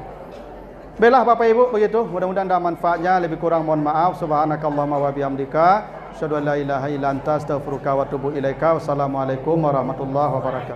Baiklah Bapak Ibu, begitu. Mudah-mudahan ada manfaatnya. Lebih kurang mohon maaf. Subhanakallahumma wa bihamdika, asyhadu an la ilaha illa anta, astaghfiruka wa atubu ilaika. Wassalamualaikum warahmatullahi wabarakatuh.